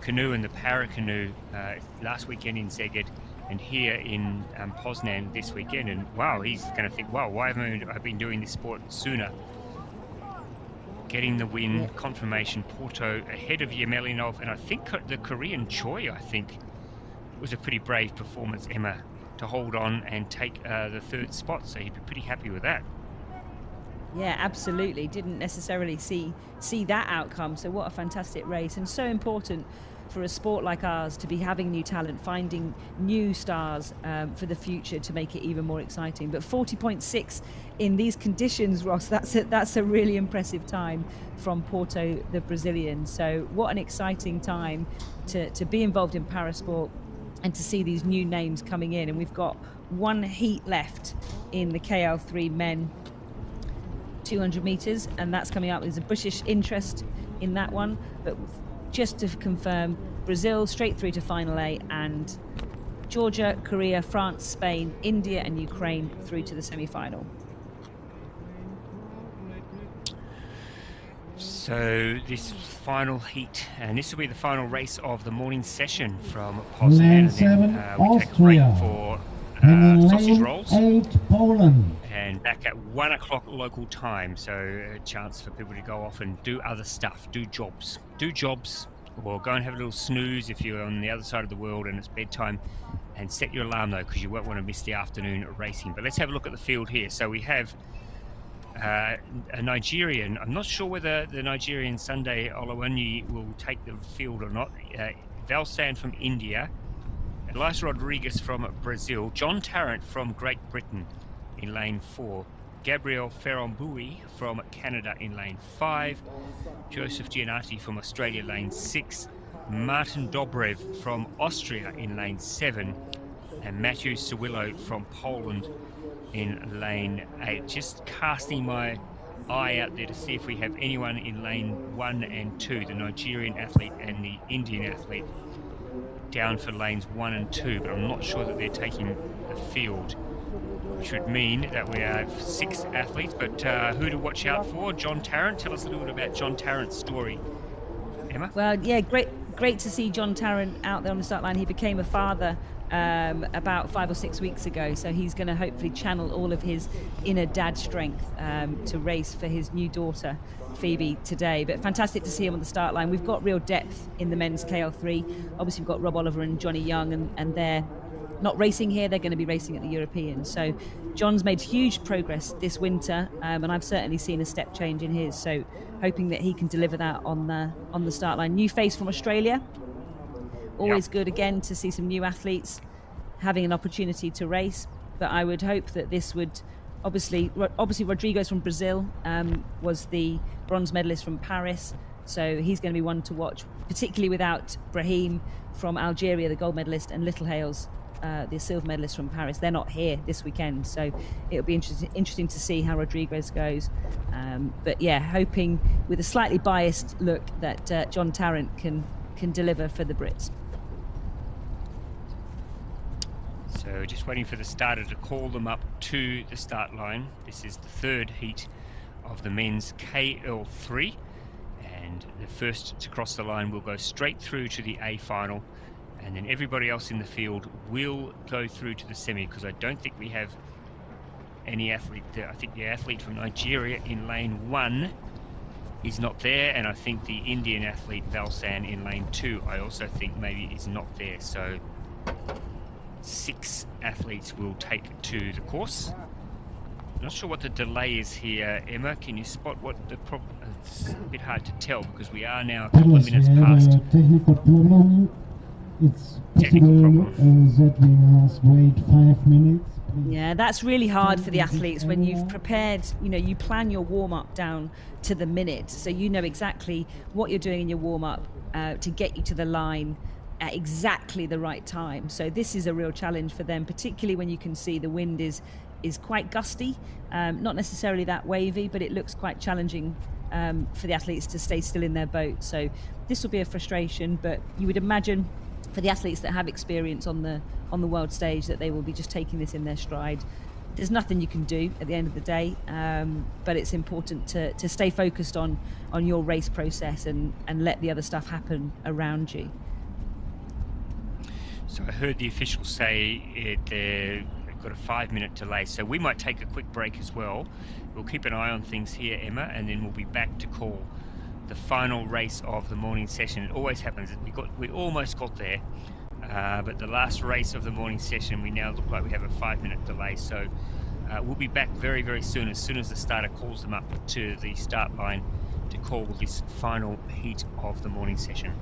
[SPEAKER 2] canoe and the Paracanowe last weekend in Szeged and here in Poznan this weekend. And wow, he's going to think, wow, why haven't I been doing this sport sooner? Getting the win, confirmation, Porto ahead of Yemelinov, and I think the Korean Choi, was a pretty brave performance, Emma, to hold on and take the 3rd spot, so he'd be pretty happy with that.
[SPEAKER 1] Yeah, absolutely. Didn't necessarily see that outcome. So what a fantastic race, and so important for a sport like ours to be having new talent, finding new stars for the future to make it even more exciting. But 40.6 in these conditions, Ross, that's a really impressive time from Porto, the Brazilian. So what an exciting time to be involved in parasport and to see these new names coming in. And we've got one heat left in the KL3 men 200 meters, and that's coming up. There's a British interest in that one, but just to confirm, Brazil straight through to final 8, and Georgia, Korea, France, Spain, India and Ukraine through to the semi-final.
[SPEAKER 2] So this final heat, and this will be the final race of the morning session from Poznan, and then we take a break for sausage rolls,
[SPEAKER 10] 8, Poland.
[SPEAKER 2] and back at 1 o'clock local time, so a chance for people to go off and do other stuff, do jobs, or go and have a little snooze if you're on the other side of the world and it's bedtime, and set your alarm though, because you won't want to miss the afternoon racing. But let's have a look at the field here. So we have a Nigerian. I'm not sure whether the Nigerian Sunday Olawunyi will take the field or not. Valsan from India, Elias Rodriguez from Brazil, John Tarrant from Great Britain in lane 4, Gabriel Ferrombui from Canada in lane 5, Joseph Giannati from Australia lane 6, Martin Dobrev from Austria in lane 7, and Matthew Sawillo from Poland in lane 8. Just casting my eye out there to see if we have anyone in lane 1 and 2, the Nigerian athlete and the Indian athlete, down for lanes 1 and 2, but I'm not sure that they're taking the field, which would mean that we have 6 athletes. But who to watch out for? John Tarrant. Tell us a little bit about John Tarrant's story, Emma.
[SPEAKER 1] Well, yeah, great to see John Tarrant out there on the start line. He became a father about 5 or 6 weeks ago, so he's going to hopefully channel all of his inner dad strength to race for his new daughter Phoebe today. But fantastic to see him on the start line. We've got real depth in the men's KL3. Obviously we've got Rob Oliver and Johnny Young, and they're not racing here, they're going to be racing at the Europeans. So John's made huge progress this winter, and I've certainly seen a step change in his, so hoping that he can deliver that on the start line. New face from Australia, always good again to see some new athletes having an opportunity to race. But I would hope that this would obviously Rodriguez from Brazil was the bronze medalist from Paris, so he's going to be one to watch, particularly without Brahim from Algeria, the gold medalist, and Little Hales, the silver medalist from Paris. They're not here this weekend, so it'll be interesting to see how Rodriguez goes. But yeah, hoping with a slightly biased look that John Tarrant can deliver for the Brits.
[SPEAKER 2] So just waiting for the starter to call them up to the start line. This is the third heat of the men's KL3, and the first to cross the line will go straight through to the A final, and then everybody else in the field will go through to the semi, because I don't think we have any athlete there. I think the athlete from Nigeria in lane 1 is not there, and I think the Indian athlete Valsan in lane 2 I also think maybe is not there. So 6 athletes will take to the course. Not sure what the delay is here, Emma. Can you spot what the problem? It's a bit hard to tell because we are now a couple of minutes past.
[SPEAKER 10] Technical problem. It's possible that we must wait 5 minutes.
[SPEAKER 1] Yeah, that's really hard for the athletes when you've prepared, you plan your warm-up down to the minute, so you know exactly what you're doing in your warm-up to get you to the line at exactly the right time. So this is a real challenge for them, particularly when you can see the wind is quite gusty, not necessarily that wavy, but it looks quite challenging for the athletes to stay still in their boat. So this will be a frustration, but you would imagine for the athletes that have experience on the world stage that they will be just taking this in their stride. There's nothing you can do at the end of the day, but it's important to stay focused on your race process and let the other stuff happen around you.
[SPEAKER 2] So I heard the officials say they've got a 5-minute delay, so we might take a quick break as well. We'll keep an eye on things here, Emma, and then we'll be back to call the final race of the morning session. It always happens. We almost got there, but the last race of the morning session, we now look like we have a 5-minute delay. So we'll be back very, very soon as the starter calls them up to the start line to call this final heat of the morning session.